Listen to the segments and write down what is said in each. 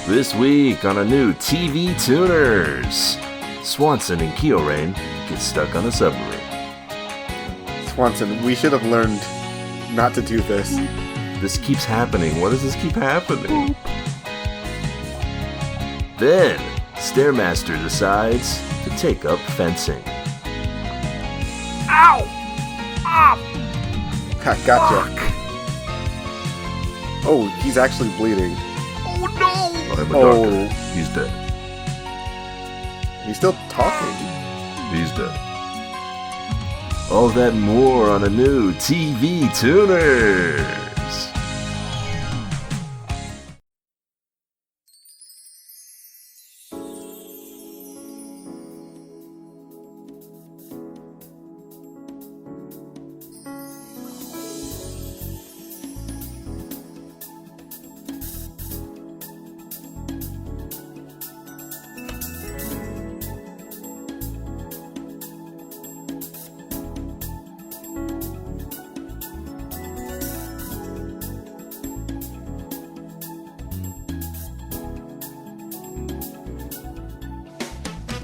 This week on a new TV Tuners, Swanson and Kiorein get stuck on a submarine. Swanson, we should have learned not to do this. This keeps happening. Why does this keep happening? Then, Stairmaster decides to take up fencing. Ow! Ah! Gotcha. Fuck. Oh, he's actually bleeding. Oh no! I'm a Oh. doctor. He's dead. He's still talking. He's dead. All that and more on a new TV Tuners.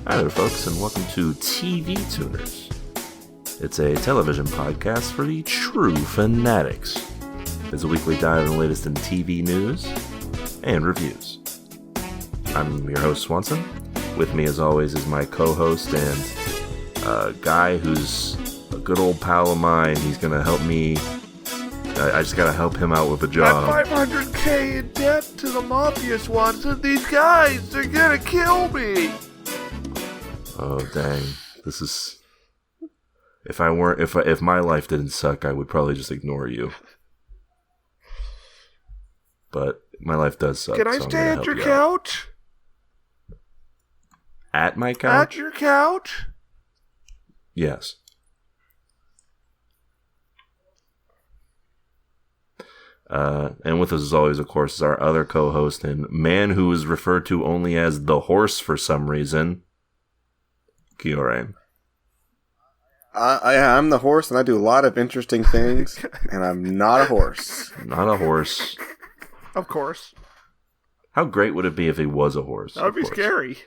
Hi there, folks, and welcome to TV Tuners. It's a television podcast for the true fanatics. It's a weekly dive in the latest in TV news and reviews. I'm your host, Swanson. With me, as always, is my co-host and a guy who's a good old pal of mine. He's going to help me. I just got to help him out with a job. I'm $500K in debt to the mafia, Swanson. These guys, they're gonna kill me. Oh dang! This is. If my life didn't suck, I would probably just ignore you. But my life does suck. Can I so I'm stay gonna at help your you out. couch? At my couch? At your couch? Yes. And with us, as always, of course, is our other co-host and man who is referred to only as the horse for some reason, Kiorein. I'm the horse, and I do a lot of interesting things, and I'm not a horse. Not a horse. Of course. How great would it be if he was a horse? That would be scary.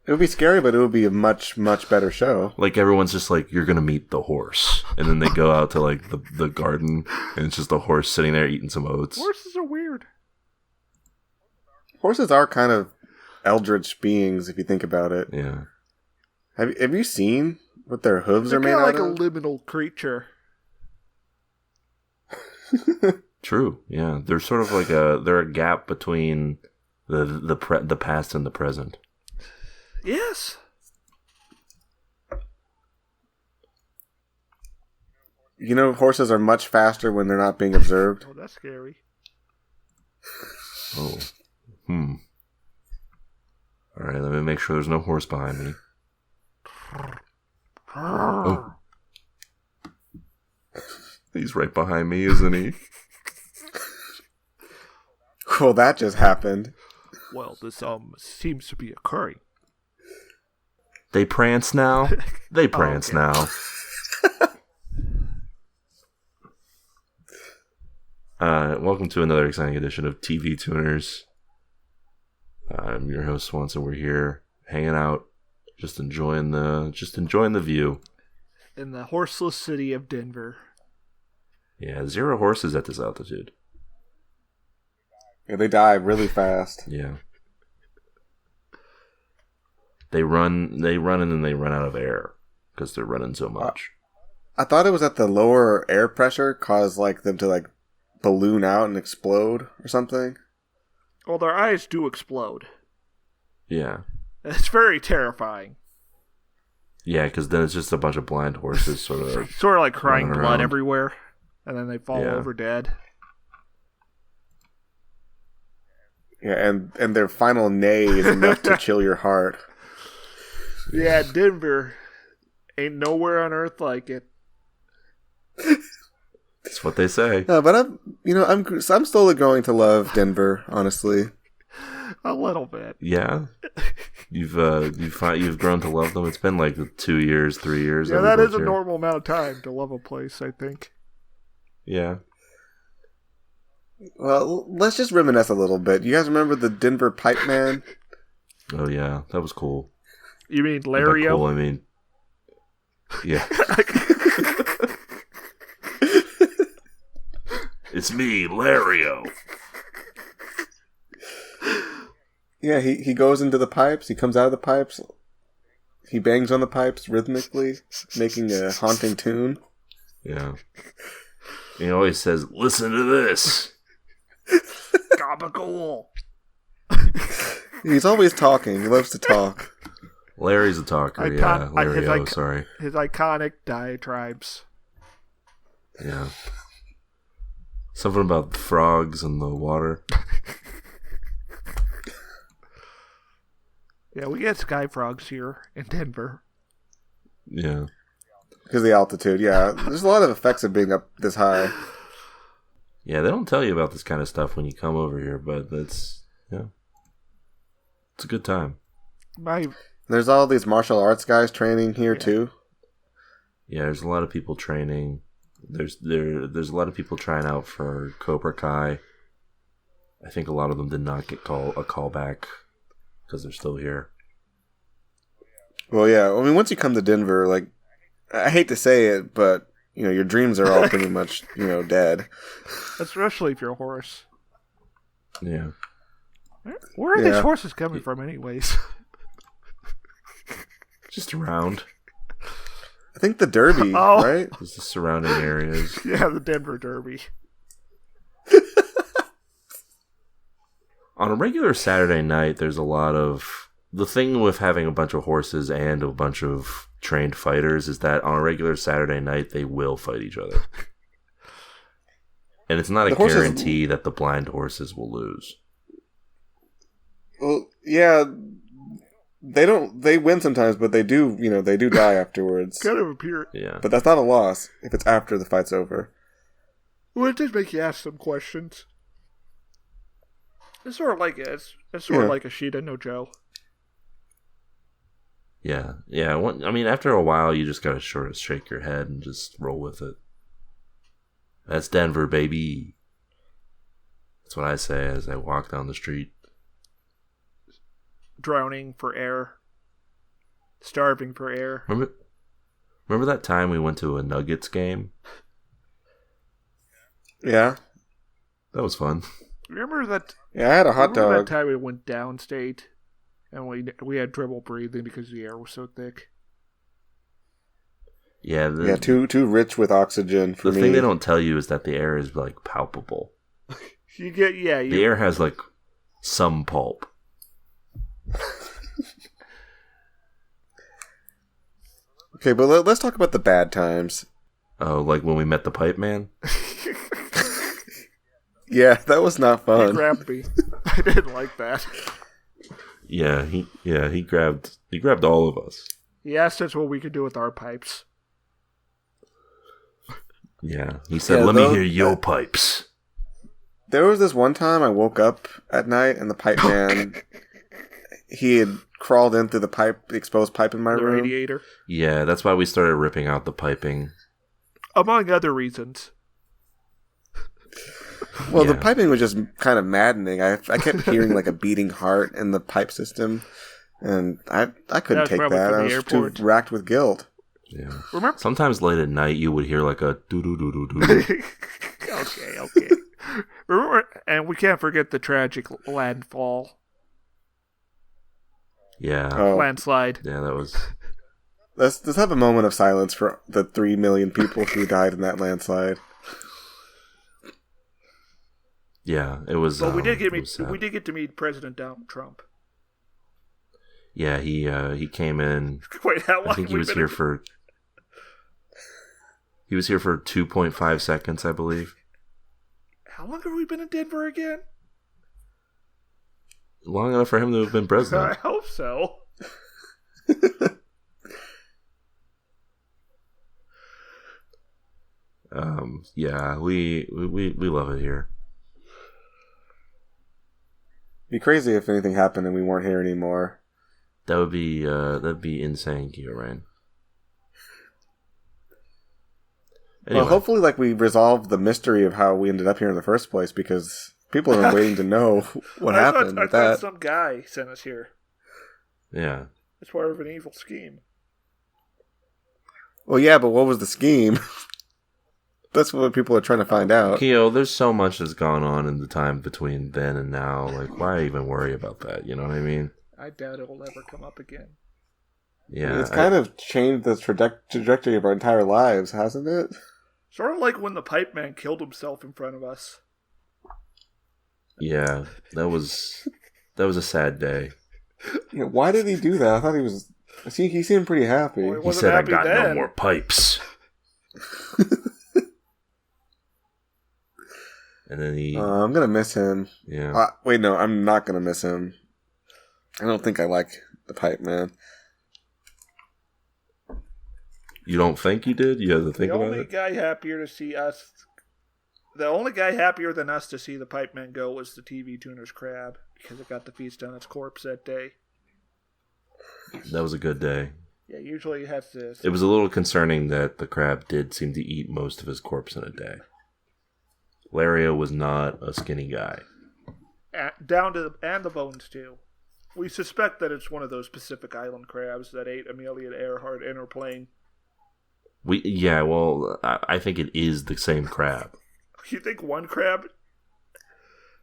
It would be scary, but it would be a much, much better show. Like, everyone's just like, you're gonna meet the horse. And then they go out to, like, the garden, and it's just a horse sitting there eating some oats. Horses are weird. Horses are kind of eldritch beings, if you think about it. Yeah. Have you seen what their hooves They're are made kind of out like of? a liminal creature. True, yeah. They're sort of like they're a gap between the past and the present. Yes. You know, horses are much faster when they're not being observed. Oh, that's scary. Oh. Alright, let me make sure there's no horse behind me. Oh. He's right behind me, isn't he? Well, that just happened. Well, this seems to be occurring. They prance now? They prance okay. now. Welcome to another exciting edition of TV Tuners. I'm your host Swanson. We're here hanging out, just enjoying the view. In the horseless city of Denver. Yeah, 0 horses at this altitude. Yeah, they die really fast. Yeah. They run and then they run out of air because they're running so much. I thought it was that the lower air pressure caused them to balloon out and explode or something. Well, their eyes do explode. Yeah. It's very terrifying. Yeah, because then it's just a bunch of blind horses sort of like crying running blood around. everywhere, and then they fall over dead. Yeah, and their final neigh is enough to chill your heart. Yeah, Denver ain't nowhere on earth like it. That's what they say. No, but I'm slowly growing to love Denver, honestly. A little bit. Yeah, you've grown to love them. It's been like 2 years, 3 years. Yeah, that is a normal amount of time to love a place, I think. Yeah. Well, let's just reminisce a little bit. You guys remember the Denver Pipe Man? Oh yeah, that was cool. You mean By Lario? cool, I mean, yeah. It's me, Lario. Yeah, he goes into the pipes. He comes out of the pipes. He bangs on the pipes rhythmically, making a haunting tune. Yeah. He always says, "Listen to this." Gabagool. He's always talking. He loves to talk. Larry's a talker, yeah. Lario, sorry. His iconic diatribes. Yeah. Something about frogs and the water. Yeah, we get sky frogs here in Denver. Yeah. Because of the altitude, yeah. There's a lot of effects of being up this high. Yeah, they don't tell you about this kind of stuff when you come over here, but it's a good time. There's all these martial arts guys training here too. Yeah, there's a lot of people training. There's a lot of people trying out for Cobra Kai. I think a lot of them did not get a call back because they're still here. Well, yeah. I mean, once you come to Denver, like, I hate to say it, but your dreams are all pretty much dead. Especially if you're a horse. Yeah. Where are these horses coming from, anyways? Just around. I think the Derby, right? Just the surrounding areas. Yeah, the Denver Derby. On a regular Saturday night, there's a lot of... The thing with having a bunch of horses and a bunch of trained fighters is that on a regular Saturday night, they will fight each other. And it's not a guarantee that the blind horses will lose. Well, yeah... They win sometimes, but they do die afterwards. Kind of appear. Yeah. But that's not a loss if it's after the fight's over. Well, it did make you ask some questions. It's sort of like a Sheeta no Joe. Yeah. Yeah. I mean, after a while, you just gotta sort of shake your head and just roll with it. That's Denver, baby. That's what I say as I walk down the street. Drowning for air. Starving for air. Remember that time we went to a Nuggets game? Yeah. That was fun. Remember that? Yeah, I had a hot dog. That time we went downstate, and we had trouble breathing because the air was so thick. Yeah. Too rich with oxygen for me. The thing they don't tell you is that the air is like palpable. The air has like some pulp. Okay, but let's talk about the bad times. Oh, like when we met the pipe man? Yeah, that was not fun. He grabbed me. I didn't like that. Yeah, he grabbed all of us. He asked us what we could do with our pipes. Yeah, he said, "Let me hear your pipes." There was this one time I woke up at night and the pipe man, he had crawled in through the exposed pipe in my room. The radiator. Yeah, that's why we started ripping out the piping. Among other reasons. Well, the piping was just kind of maddening. I kept hearing like a beating heart in the pipe system, and I couldn't take that. I was too racked with guilt. Yeah. Remember? Sometimes late at night you would hear like a doo-doo-doo-doo-doo. Okay. Remember, and we can't forget the tragic landfall. Yeah. Landslide. Yeah, that was... Let's have a moment of silence for the 3 million people who died in that landslide. Yeah, it was... Well, we did get to meet President Donald Trump. Yeah, he came in... Wait, how long? I think he was here for... He was here for 2.5 seconds, I believe. How long have we been in Denver again? Long enough for him to have been president. I hope so. Yeah, we love it here. It'd be crazy if anything happened and we weren't here anymore. That'd be insane, Kiorein. Anyway. Well, hopefully, we resolved the mystery of how we ended up here in the first place, because people have been waiting to know what happened with that. I thought some guy sent us here. Yeah. It's part of an evil scheme. Well, yeah, but what was the scheme? That's what people are trying to find out. Keo, there's so much that's gone on in the time between then and now. Why even worry about that? You know what I mean? I doubt it will ever come up again. Yeah. It's kind of changed the trajectory of our entire lives, hasn't it? Sort of like when the pipe man killed himself in front of us. Yeah, that was a sad day. Yeah, why did he do that? I thought he was... He seemed pretty happy. Well, he said, I got no more pipes. And then he... I'm going to miss him. Yeah. Wait, no, I'm not going to miss him. I don't think I like the pipe man. You don't think you did? You had to think about it? The only guy happier than us to see the pipe man go was the TV tuner's crab, because it got the feast on its corpse that day. That was a good day. Yeah, usually you have to... It was a little concerning that the crab did seem to eat most of his corpse in a day. Lario was not a skinny guy. Down to the bones, too. We suspect that it's one of those Pacific Island crabs that ate Amelia Earhart in her plane. I think it is the same crab. You think one crab?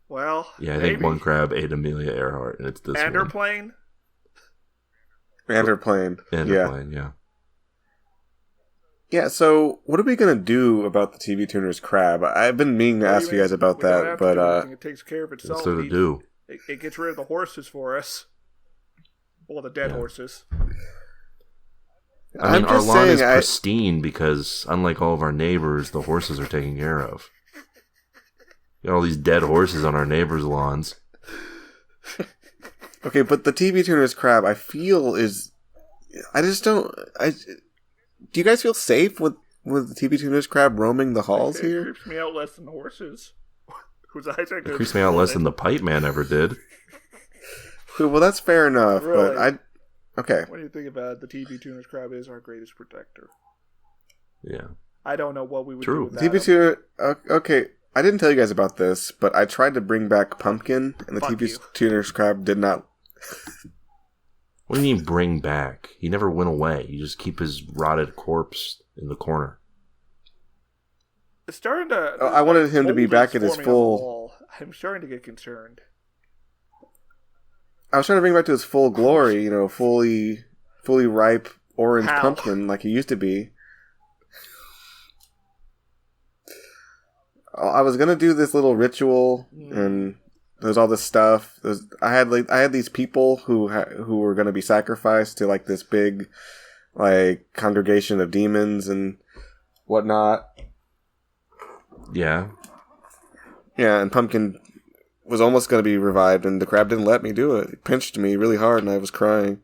Well, yeah, I think one crab ate Amelia Earhart, and it's this one. And her plane? And her plane. And her plane, yeah. Yeah, so what are we going to do about the TV tuner's crab? I've been meaning to ask you guys about that, but... It takes care of itself. What's there to do? It gets rid of the horses for us. Well, the dead horses. I mean, our lawn is pristine because, unlike all of our neighbors, the horses are taken care of. You got all these dead horses on our neighbors' lawns. Okay, but the TV tuner's crab, I feel is... I just don't... Do you guys feel safe with the TV tuner's crab roaming the halls here? It creeps me out less than the horses. It creeps me out less than the pipe man ever did. Well, that's fair enough, really? But okay. What do you think about it? The TV tuner's crab is our greatest protector. Yeah. I don't know what we would do without TV tuner... Okay, I didn't tell you guys about this, but I tried to bring back Pumpkin, and the TV tuner's crab did not... What do you mean bring back? He never went away. You just keep his rotted corpse in the corner. It's starting to... I wanted him to be back at his full... I'm starting to get concerned. I was trying to bring him back to his full glory, fully ripe orange pumpkin like he used to be. I was gonna do this little ritual, and there's all this stuff. I had these people who were gonna be sacrificed to this big congregation of demons and whatnot. Yeah. Yeah, and Pumpkin was almost going to be revived, and the crab didn't let me do it. It pinched me really hard, and I was crying.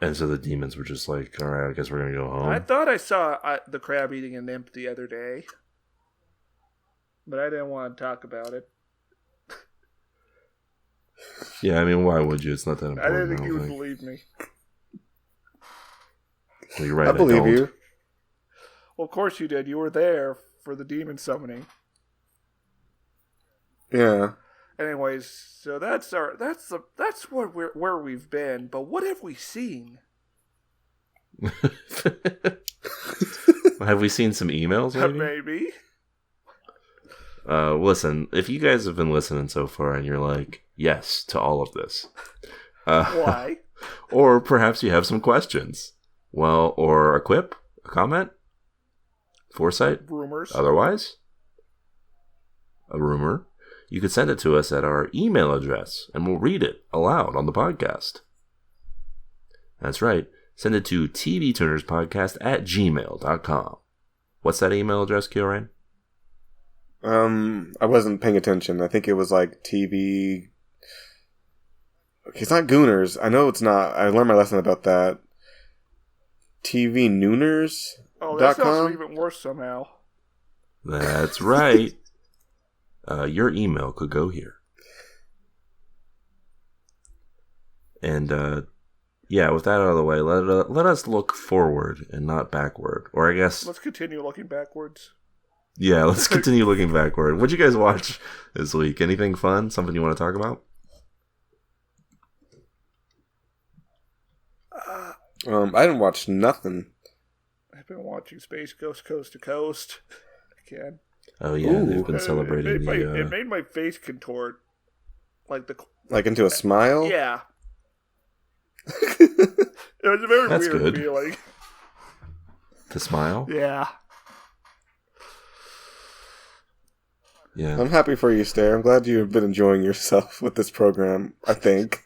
And so the demons were just like, all right, I guess we're going to go home. I thought I saw the crab eating an imp the other day, but I didn't want to talk about it. Yeah, I mean, why would you? It's not that important. I didn't think you would believe me. Well, you're right, I believe you. Well, of course you did. You were there for the demon summoning. Yeah. Anyways, so that's where we've been. But what have we seen? Have we seen some emails? Maybe. Listen, if you guys have been listening so far and you're like, yes to all of this, why? Or perhaps you have some questions. Well, or a quip, a comment, foresight, rumors. Otherwise, a rumor. You could send it to us at our email address, and we'll read it aloud on the podcast. That's right. Send it to tvtunerspodcast@gmail.com. What's that email address, Kiorein? I wasn't paying attention. I think it was TV... Okay, it's not Gooners. I know it's not. I learned my lesson about that. TVNooners.com? Oh, that sounds even worse somehow. That's right. Your email could go here. And yeah, with that out of the way, let us look forward and not backward. Or I guess... Let's continue looking backwards. Yeah, let's continue looking backward. What'd you guys watch this week? Anything fun? Something you want to talk about? I didn't watch nothing. I've been watching Space Ghost Coast to Coast again. Oh yeah, Ooh. they've been celebrating It made my face contort. Like into a smile? Yeah. It was a very That's weird good. feeling. To smile? Yeah. Yeah. I'm happy for you, Stair. I'm glad you've been enjoying yourself with this program, I think.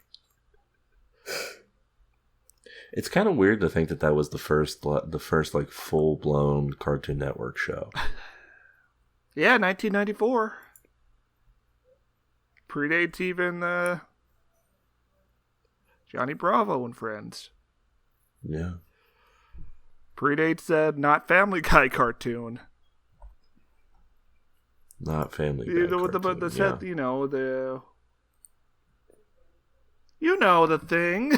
It's kind of weird to think that was the first like full blown Cartoon Network show. Yeah, 1994. Predates even Johnny Bravo and Friends. Yeah. Predates that not Family Guy cartoon. Not Family Guy The cartoon, set, yeah. the thing.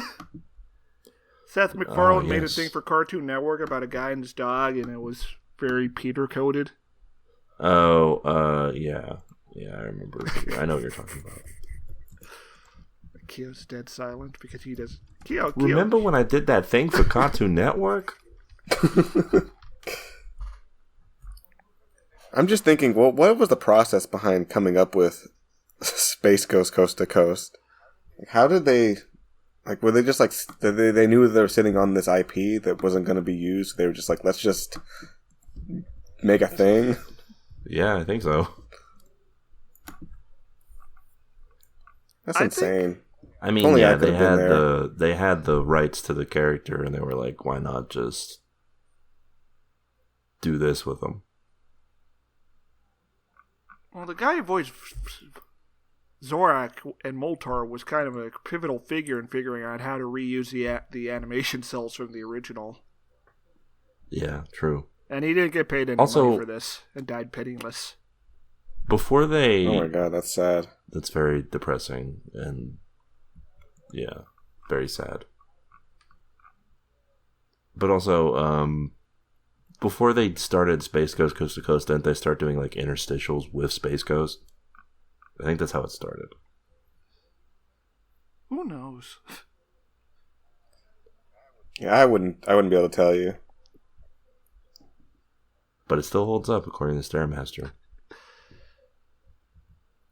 Seth MacFarlane made a yes. thing for Cartoon Network about a guy and his dog, and it was very Peter-coded. Oh, yeah. Yeah, I remember. I know what you're talking about. Kyo's dead silent because he does... Kyo. Remember when I did that thing for Cartoon Network? I'm just thinking, well, what was the process behind coming up with Space Ghost Coast to Coast? How did they... Like, were they just like... They knew they were sitting on this IP that wasn't going to be used. They were just like, let's just make a thing. Yeah, I think so. That's insane. I mean, Only yeah, I could've been they had the rights to the character, and they were like, why not just do this with them? Well, the guy who voiced Zorak and Moltar was kind of a pivotal figure in figuring out how to reuse the animation cells from the original. Yeah, true. And he didn't get paid any Also- money for this and died penniless. Before they... Oh my god, that's sad. That's very depressing, and yeah, very sad. But also, before they started Space Ghost Coast to Coast, didn't they start doing like interstitials with Space Ghost? I think that's how it started. Who knows? Yeah, I wouldn't be able to tell you. But it still holds up, according to Stairmaster.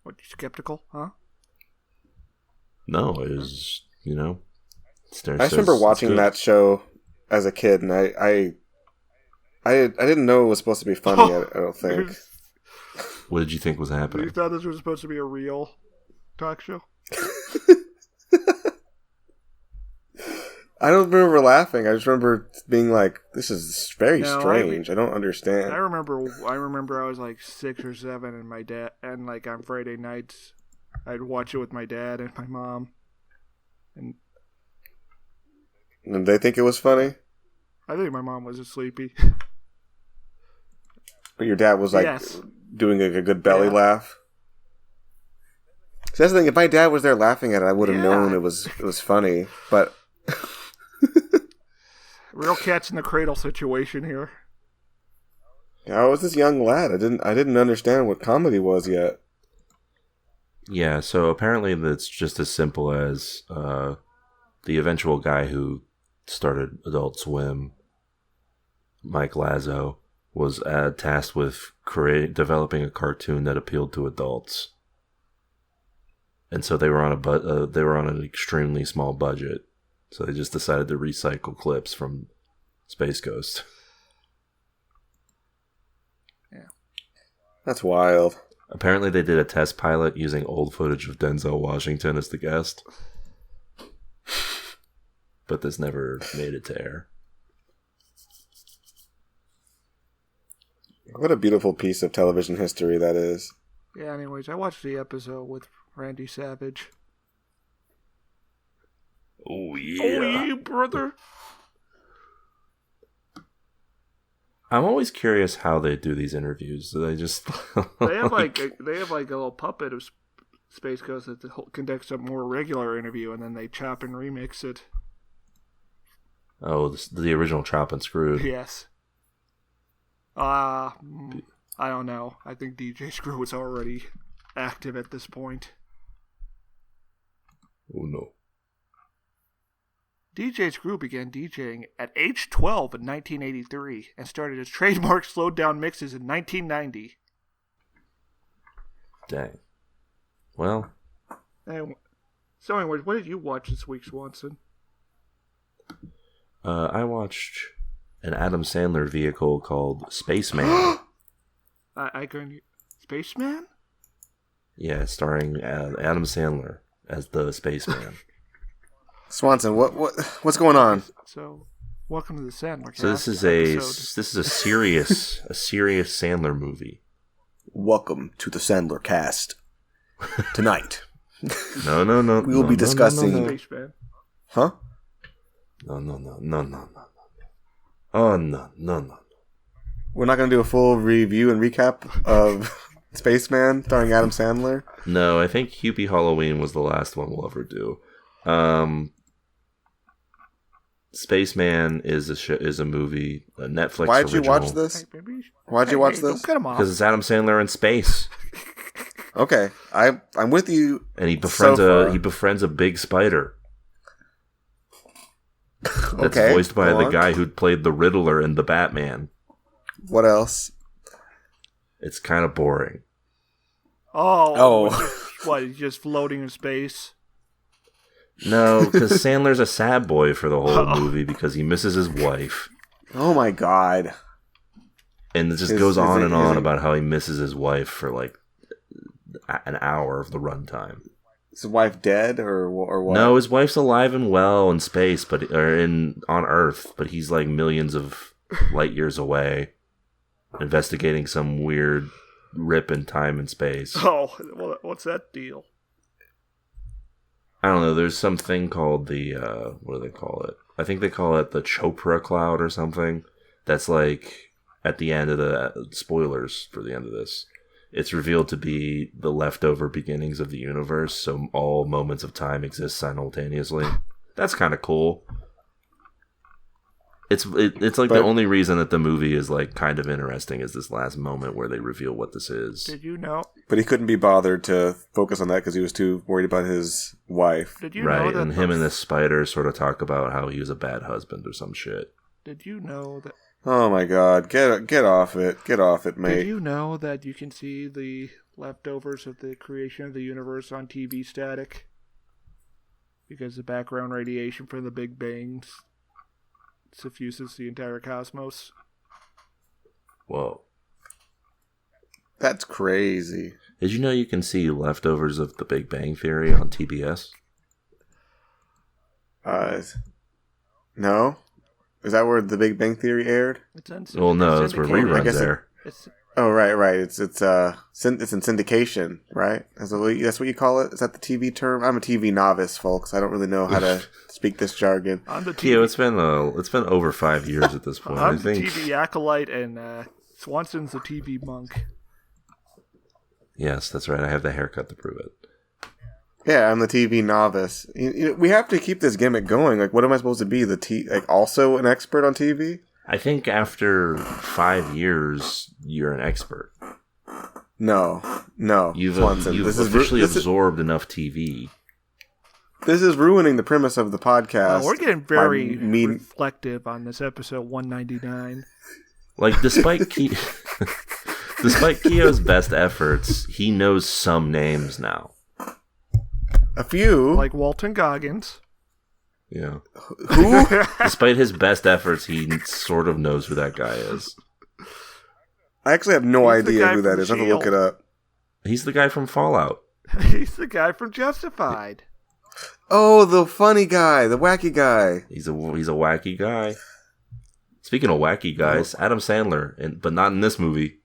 What, you skeptical, huh? No, it was, Stair I just says remember it's watching good. that show as a kid, and I didn't know it was supposed to be funny. I don't think. What did you think was You happening? thought this was supposed to be a real talk show? I don't remember laughing. I just remember being like, "This is very No, strange. I don't understand." I remember I was like 6 or 7, and my dad, and like on Friday nights, I'd watch it with my dad and my mom. And And they think it was funny, I think my mom was sleepy. but your dad was like Yes. doing a good belly Yeah. laugh. So that's the thing. If my dad was there laughing at it, I would have Yeah. known it was funny. But Real catch in the cradle situation here. I was this young lad. I didn't understand what comedy was yet. Yeah, so apparently that's just as simple as the eventual guy who started Adult Swim, Mike Lazo, was tasked with developing a cartoon that appealed to adults, and so they were on they were on an extremely small budget, so they just decided to recycle clips from Space Ghost. That's wild. Apparently, they did a test pilot using old footage of Denzel Washington as the guest, but this never made it to air. What a beautiful piece of television history that is. Yeah, anyways, I watched the episode with Randy Savage. Oh Oh, yeah, brother. I'm always curious how they do these interviews. Do they just They have like a little puppet of Space Ghost that conducts a more regular interview, and then they chop and remix it. Oh, the original Choppin' Screwed. Yes. I don't know. I think DJ Screw was already active at this point. Oh, no. DJ Screw began DJing at age 12 in 1983 and started his trademark slowed down mixes in 1990. Dang. Well. So anyways, what did you watch this week, Swanson? I watched an Adam Sandler vehicle called Spaceman. I couldn't... Spaceman? Yeah, starring Adam Sandler as the spaceman. Swanson, what's going on? So, welcome to the Sandler Cast. So this is a serious Sandler movie. Welcome to the Sandler Cast. Tonight. No. We will be discussing. Spaceman. Huh? No. Oh no. We're not going to do a full review and recap of Spaceman starring Adam Sandler? No, I think Hubie Halloween was the last one we'll ever do. Spaceman is a movie, a Netflix Why'd original. you watch this? Why'd you watch this? Don't cut him off. Because it's Adam Sandler in space. Okay, I'm with you. And he befriends a big spider. That's Okay, voiced by go the on. guy who played the Riddler in the Batman. What else? It's kind of boring. Oh. What, he's just floating in space? No, because Sandler's a sad boy for the whole movie because he misses his wife. Oh my god. And it just goes on and on about how he misses his wife for like an hour of the runtime. Is his wife dead or what? No, his wife's alive and well in space, on Earth, but he's like millions of light years away, investigating some weird rip in time and space. Oh, well, what's that deal? I don't know. There's something called the what do they call it? I think they call it the Chopra cloud or something. That's like at the end of the spoilers for the end of this. It's revealed to be the leftover beginnings of the universe, so all moments of time exist simultaneously. That's kind of cool. It's like the only reason that the movie is like kind of interesting is this last moment where they reveal what this is. Did you know? But he couldn't be bothered to focus on that because he was too worried about his wife. Did you Right, know that and him and this spider sort of talk about how he was a bad husband or some shit. Did you know that? Oh my god, get off it. Get off it, mate. Did you know that you can see the leftovers of the creation of the universe on TV static? Because the background radiation from the Big Bang suffuses the entire cosmos. Whoa. That's crazy. Did you know you can see leftovers of the Big Bang Theory on TBS? No? Is that where the Big Bang Theory aired? Well, no, that's where syndicated. I reruns guess air. Oh, right. It's in syndication, right? That's what you call it? Is that the TV term? I'm a TV novice, folks. I don't really know how to speak this jargon. On the TV, Keo, it's been over 5 years at this point. I'm I think. the TV acolyte, and Swanson's the TV monk. Yes, that's right. I have the haircut to prove it. Yeah, I'm the TV novice. We have to keep this gimmick going. Like, what am I supposed to be? Also an expert on TV? I think after 5 years, you're an expert. No. You've Swanson, officially absorbed enough TV. This is ruining the premise of the podcast. We're getting very reflective on this episode 199. Like, despite Keo's best efforts, he knows some names now. A few. Like Walton Goggins. Yeah. Who? Despite his best efforts, he sort of knows who that guy is. I actually have no He's the idea guy who that from is. I have to Shield. look it up. He's the guy from Fallout. He's the guy from Justified. Oh, the funny guy, the wacky guy. He's a wacky guy. Speaking of wacky guys, Adam Sandler, but not in this movie.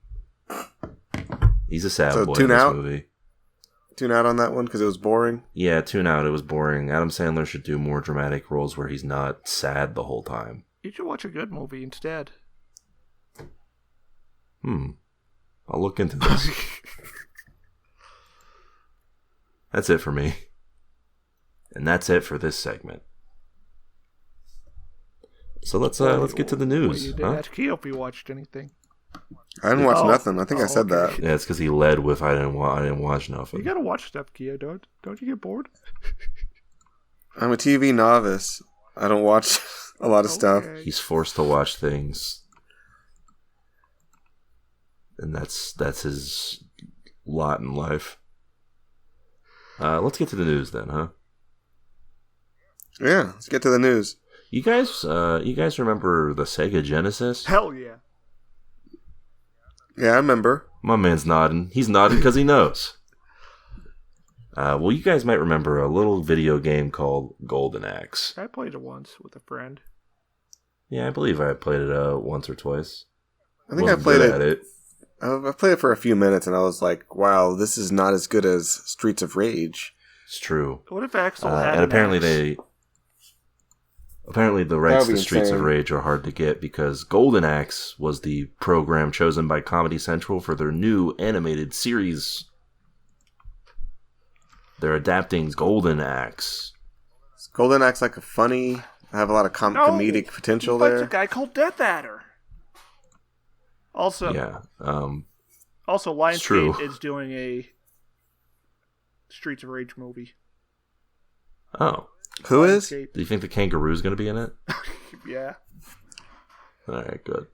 He's a sad boy in this movie. Tune out on that one because it was boring. Yeah, tune out. It was boring. Adam Sandler should do more dramatic roles where he's not sad the whole time. You should watch a good movie instead. I'll look into this. That's it for me. And that's it for this segment. So let's get to the news. You didn't ask Keo if he watched anything. I didn't watch nothing. I think I said that. Yeah, it's because he led with I didn't watch nothing. You gotta watch stuff, Keo. Don't you get bored? I'm a TV novice. I don't watch a lot of stuff. He's forced to watch things, and that's his lot in life. Let's get to the news then, huh? Yeah, let's get to the news. You guys remember the Sega Genesis? Hell yeah. Yeah, I remember. My man's nodding. He's nodding because he knows. Well, you guys might remember a little video game called Golden Axe. I played it once with a friend. Yeah, I believe I played it once or twice. I think I played it. I played it for a few minutes, and I was like, "Wow, this is not as good as Streets of Rage." It's true. What if Axel had and apparently an axe? Apparently the rights to Streets of Rage are hard to get because Golden Axe was the program chosen by Comedy Central for their new animated series. They're adapting Golden Axe. Is Golden Axe like a funny? Have a lot of comedic potential there. There's a guy called Death Adder. Also, yeah. Also, Lionsgate is doing a Streets of Rage movie. Oh. Who is? Do you think the kangaroo's going to be in it? Yeah. All right, good.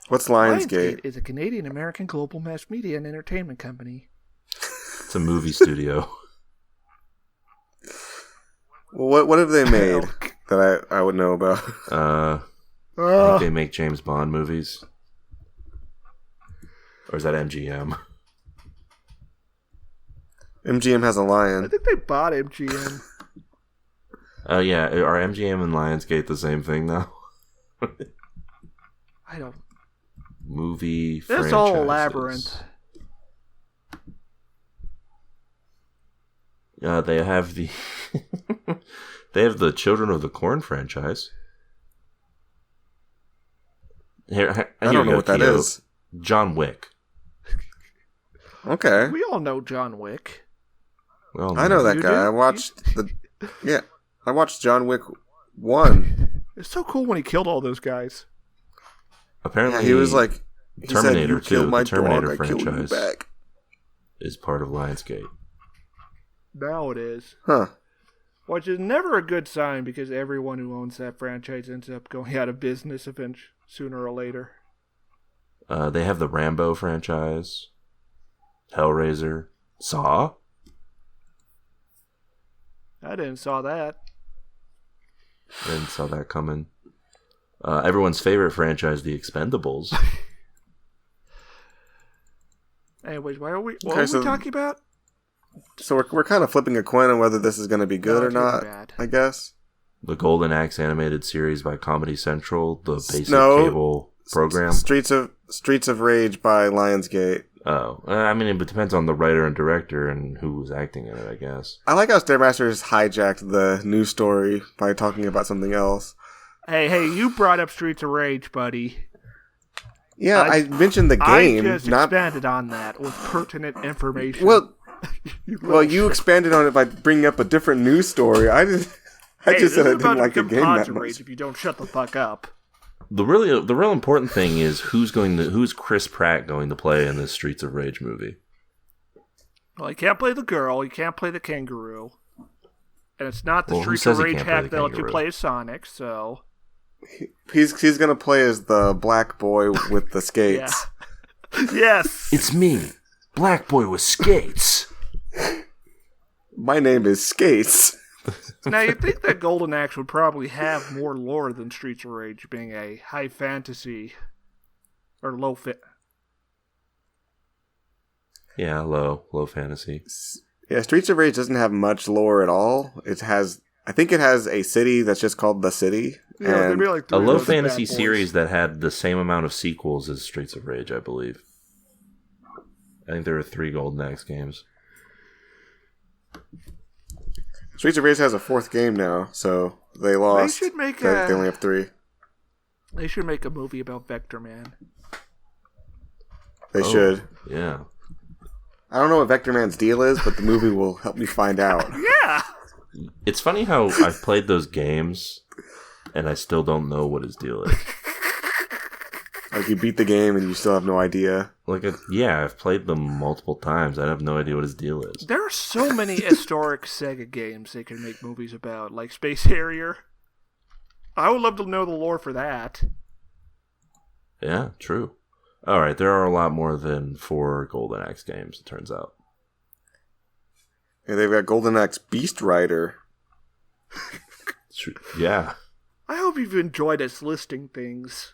What's Lionsgate? Lionsgate is a Canadian-American global mass media and entertainment company. It's a movie studio. Well, what have they made that I would know about? I think they make James Bond movies. Or is that MGM? MGM has a lion. I think they bought MGM. Yeah. Are MGM and Lionsgate the same thing now? I don't. Movie franchises. It's all a labyrinth. They have the they have the Children of the Corn franchise. Here, I don't know what that is. John Wick. Okay. We all know John Wick. Well, I know that guy. I watched I watched John Wick 1. It's so cool when he killed all those guys. Apparently, he was like Terminator said, you 2, my the Terminator dog, franchise, back. is part of Lionsgate. Now it is. Huh. Which is never a good sign because everyone who owns that franchise ends up going out of business eventually, sooner or later. They have the Rambo franchise, Hellraiser, Saw. I didn't saw that. Didn't saw that coming. Everyone's favorite franchise, The Expendables. Anyways, what are we talking about? So we're kind of flipping a coin on whether this is going to be good or not, I guess. The Golden Axe animated series by Comedy Central, the basic cable program. Streets of Rage by Lionsgate. Oh, I mean, it depends on the writer and director and who was acting in it, I guess. I like how Stairmaster has hijacked the news story by talking about something else. Hey, you brought up Streets of Rage, buddy. Yeah, I mentioned the game. I just expanded on that with pertinent information. Well, you expanded on it by bringing up a different news story. I just said I didn't like the game that much. If you don't shut the fuck up. The real important thing is who's Chris Pratt going to play in this Streets of Rage movie. Well, he can't play the girl. He can't play the kangaroo, and it's not the Streets who of says he Rage can't play hack the that lets you kangaroo? play as Sonic. So he's gonna play as the black boy with the skates. Yes, It's me, black boy with skates. My name is Skates. Now, you'd think that Golden Axe would probably have more lore than Streets of Rage, being a high fantasy or low fit. Yeah, low fantasy. Yeah, Streets of Rage doesn't have much lore at all. I think it has a city that's just called The City. Yeah, there'd be like A three low of those fantasy bad boys. series that had the same amount of sequels as Streets of Rage, I believe. I think there were 3 Golden Axe games. Streets of Rage has a 4th game now, so they lost. They should make They only have 3. They should make a movie about Vector Man. They should. Yeah. I don't know what Vector Man's deal is, but the movie will help me find out. Yeah! It's funny how I've played those games, and I still don't know what his deal is. Like, you beat the game and you still have no idea. Yeah, I've played them multiple times. I have no idea what his deal is. There are so many historic Sega games they can make movies about, like Space Harrier. I would love to know the lore for that. Yeah, true. Alright, there are a lot more than 4 Golden Axe games, it turns out. Yeah, they've got Golden Axe Beast Rider. Yeah. I hope you've enjoyed us listing things.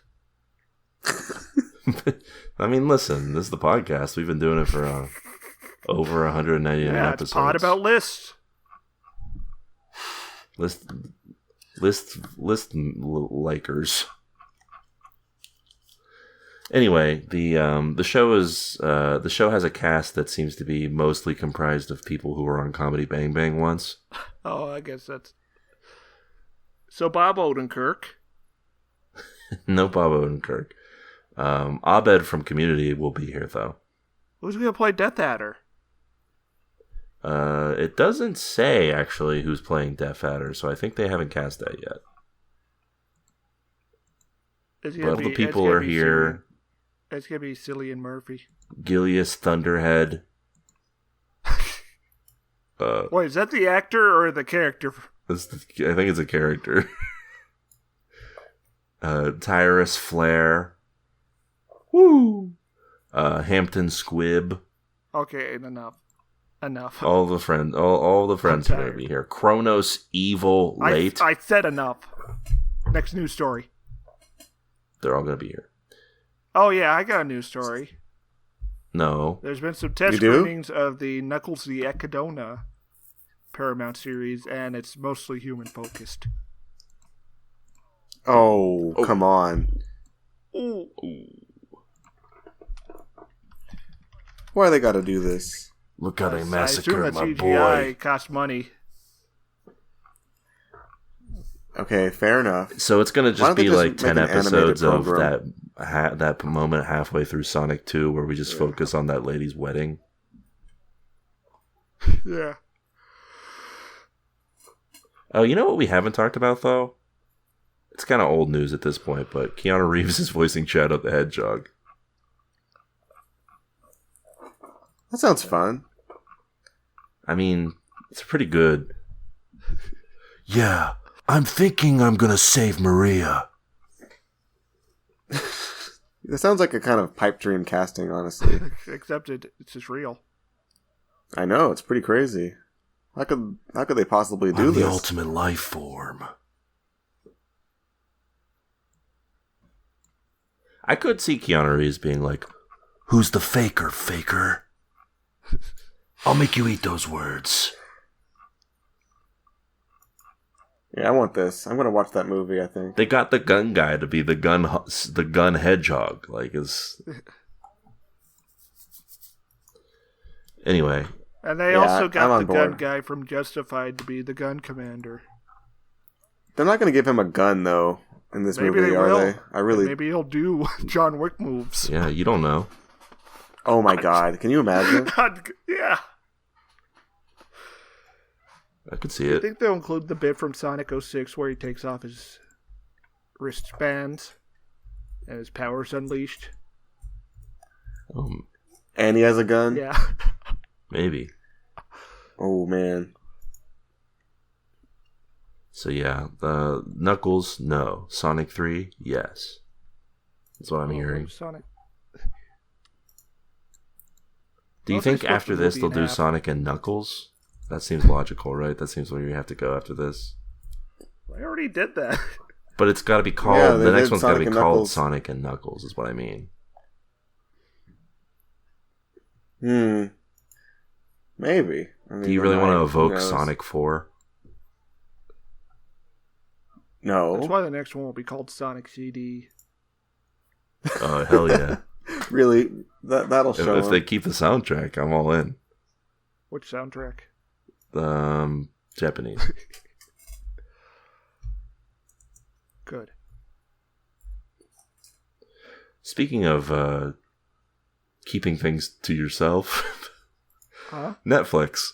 I mean, listen, this is the podcast. We've been doing it for over 199 episodes. It's pod about lists. List likers. Anyway, the show has a cast that seems to be mostly comprised of people who were on Comedy Bang Bang once. Oh, I guess that's... So Bob Odenkirk. No Bob Odenkirk. Abed from Community will be here, though. Who's going to play Death Adder? It doesn't say, actually, who's playing Death Adder, so I think they haven't cast that yet. But the people are here. It's going to be Cillian Murphy. Gilius Thunderhead. Wait, is that the actor or the character? I think it's a character. Tyrus Flare. Woo! Hampton Squibb. Okay, enough. All the friends are going to be here. Kronos Evil Late. I said enough. Next news story. They're all going to be here. Oh yeah, I got a news story. No. There's been some test screenings of the Knuckles the Echidna Paramount series, and it's mostly human focused. Oh, come on. Ooh. Why they gotta do this? Look how they I assume massacred that my CGI boy. costs money. Okay, fair enough. So it's going to just be like 10 make an episodes animated of program? that moment halfway through Sonic 2 where we just focus on that lady's wedding. Yeah. Oh, you know what we haven't talked about, though? It's kind of old news at this point, but Keanu Reeves is voicing Shadow the Hedgehog. That sounds fun. I mean, it's pretty good. Yeah, I'm thinking I'm gonna save Maria. That sounds like a kind of pipe dream casting, honestly. Except it's just real. I know, it's pretty crazy. How could they possibly do I'm this? the ultimate life form. I could see Keanu Reeves being like, "Who's the faker? I'll make you eat those words." Yeah, I want this. I'm gonna watch that movie, I think. They got the gun guy to be the gun hedgehog. Like, is anyway. And they also got the gun board. guy from Justified to be the gun commander. They're not gonna give him a gun, though, in this Maybe movie, they are will. they? Maybe he'll do John Wick moves. Yeah, you don't know. Oh my god, can you imagine? Yeah. I could see I it. think they'll include the bit from Sonic 06 where he takes off his wristbands and his powers unleashed. And he has a gun? Yeah. Maybe. Oh, man. So yeah, Knuckles, no. Sonic 3, yes. That's what I'm hearing. Sonic. Do you Well, they think split after the this movie they'll in do half. Sonic and Knuckles? That seems logical, right? That seems where you have to go after this. I already did that. But it's got to be called. Yeah, the next did one's got to Sonic be and called Knuckles. Sonic and Knuckles. Is what I mean. Maybe. I mean, Do you really want to who evoke knows? Sonic 4? No. That's why the next one will be called Sonic CD. Oh hell yeah! Really? That'll show if they him. keep the soundtrack, I'm all in. Which soundtrack? Japanese. Good. Speaking of keeping things to yourself, Huh? Netflix.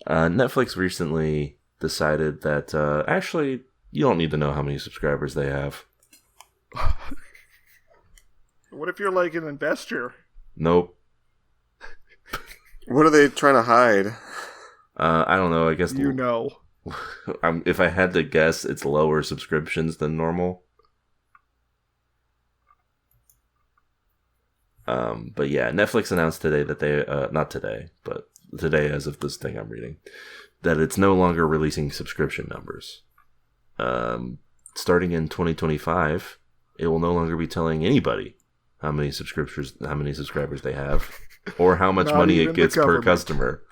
Netflix recently decided that actually you don't need to know how many subscribers they have. What if you're like an investor? Nope. What are they trying to hide? I don't know. I guess You know. if I had to guess, it's lower subscriptions than normal. But yeah, Netflix announced today that they not today, but today as of this thing I'm reading, that it's no longer releasing subscription numbers. Starting in 2025, it will no longer be telling anybody how many subscribers they have, or how much money it gets per customer.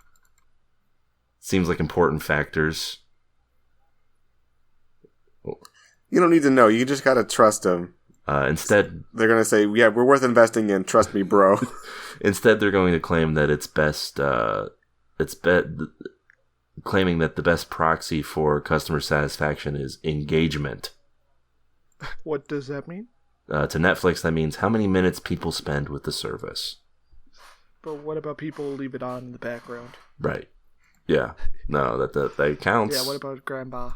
Seems like important factors. You don't need to know. You just gotta trust them. Instead, they're gonna say, "Yeah, we're worth investing in. Trust me, bro." Instead, they're going to claim that it's best. Claiming that the best proxy for customer satisfaction is engagement. What does that mean? To Netflix, that means how many minutes people spend with the service. But what about people leave it on in the background? Right. Yeah. No, that counts. Yeah, what about Grandpa?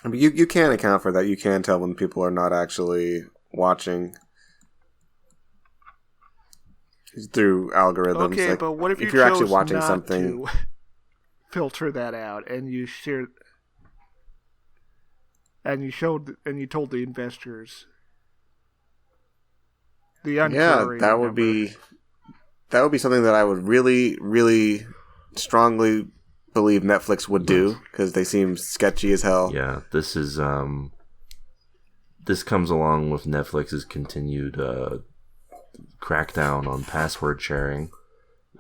I mean, you can account for that. You can tell when people are not actually watching through algorithms. Okay, like, but what if you're actually watching not something? To filter that out, and you shared, and you told the investors the uncurated that would be something that I would really, really strongly believe Netflix would do, because they seem sketchy as hell. Yeah, this is this comes along with Netflix's continued crackdown on password sharing,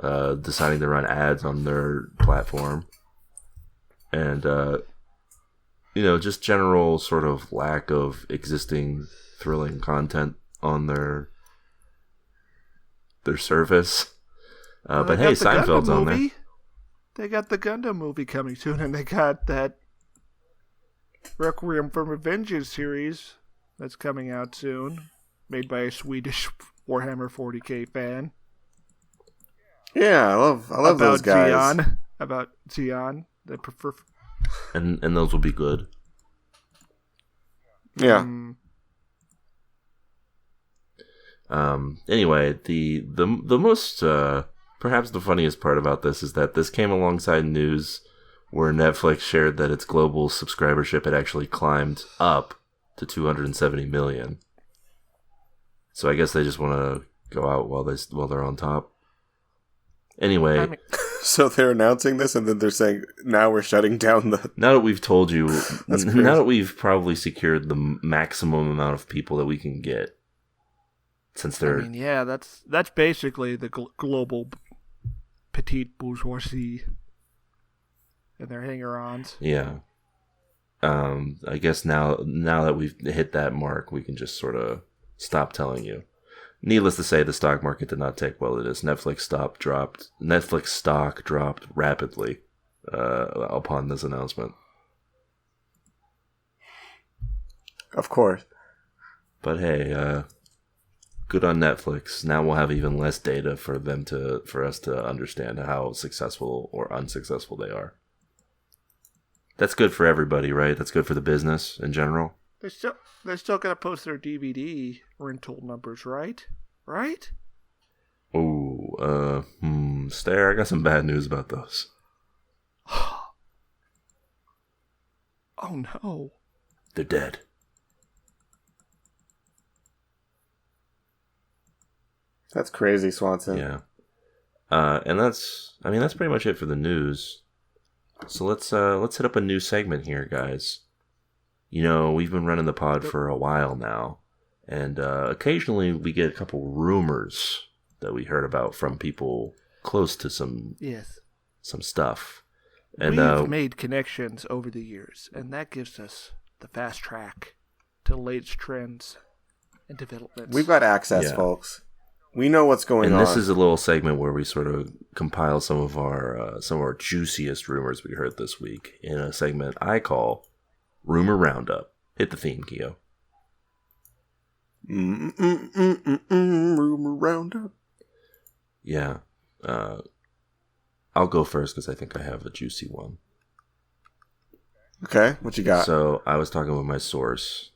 deciding to run ads on their platform, and just general sort of lack of existing thrilling content on their service. But hey, Seinfeld's on there. They got the Gundam movie coming soon, and they got that Requiem for Revenge series that's coming out soon, made by a Swedish Warhammer 40k fan. Yeah, I love those guys. About Xion, the prefer. And those will be good. Yeah. Anyway, the most perhaps the funniest part about this is that this came alongside news where Netflix shared that its global subscribership had actually climbed up to 270 million. So I guess they just want to go out while they're on top. Anyway, so they're announcing this, and then they're saying, "Now we're shutting down the." Now that we've told you, now that we've probably secured the maximum amount of people that we can get, since they're, that's basically the global petite bourgeoisie and their hanger-ons. Yeah. I guess now that we've hit that mark, we can just sort of stop telling you. Needless to say, the stock market did not take well to this. Netflix stock dropped rapidly upon this announcement. Of course. But hey, good on Netflix. Now we'll have even less data for us to understand how successful or unsuccessful they are. That's good for everybody, right? That's good for the business in general. They're still gonna post their DVD rental numbers, right? Right? Oh, Stair, I got some bad news about those. Oh no. They're dead. That's crazy, Swanson. Yeah. And that's pretty much it for the news. So let's hit up a new segment here, guys. We've been running the pod for a while now, and occasionally we get a couple rumors that we heard about from people close to some stuff. And we've made connections over the years, and that gives us the fast track to the latest trends and developments. We've got access, folks. We know what's going on. And this is a little segment where we sort of compile some of our juiciest rumors we heard this week in a segment I call Rumor Roundup. Hit the theme, Kio. Rumor Roundup. Yeah. I'll go first because I think I have a juicy one. Okay, what you got? So I was talking with my source.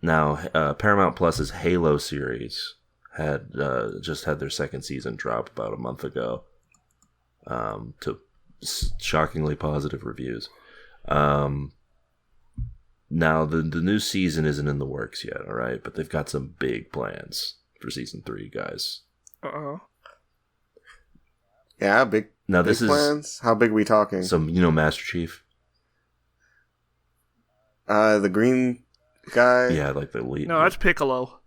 Now, Paramount Plus's Halo series had just had their second season drop about a month ago, to shockingly positive reviews. Now, the new season isn't in the works yet, all right? But they've got some big plans for season 3, guys. Uh-oh. Yeah, big. Now, big this plans? is... How big are we talking? So, you know Master Chief? The green guy? Yeah, like the lead. No, that's Piccolo.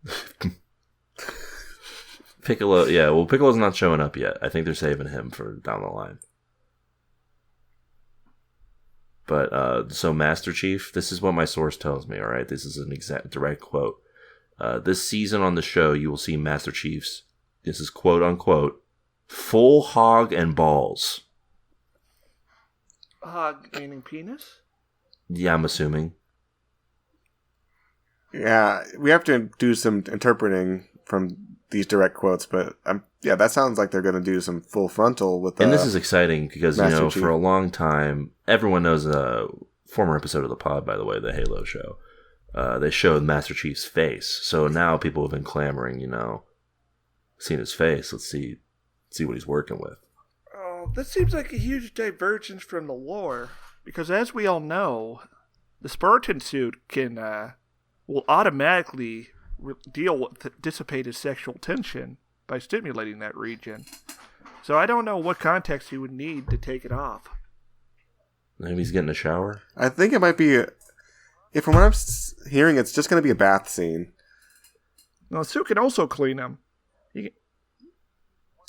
Piccolo, yeah. Well, Piccolo's not showing up yet. I think they're saving him for down the line. But, so Master Chief, this is what my source tells me, all right? This is an exact direct quote. This season on the show, you will see Master Chief's, this is quote unquote, full hog and balls. Hog meaning penis? Yeah, I'm assuming. Yeah, we have to do some interpreting from these direct quotes, but yeah, that sounds like they're going to do some full frontal with that. And this is exciting because, you Master know, Chief. for a long time, everyone knows a former episode of the pod, by the way, the Halo show. They showed Master Chief's face. So now people have been clamoring, you know, seen his face. Let's see what he's working with. Oh, that seems like a huge divergence from the lore. Because as we all know, the Spartan suit will automatically dissipate his sexual tension by stimulating that region. So I don't know what context he would need to take it off. Maybe he's getting a shower. I think it might be, if from what I'm hearing, it's just going to be a bath scene. Now, the suit can also clean him.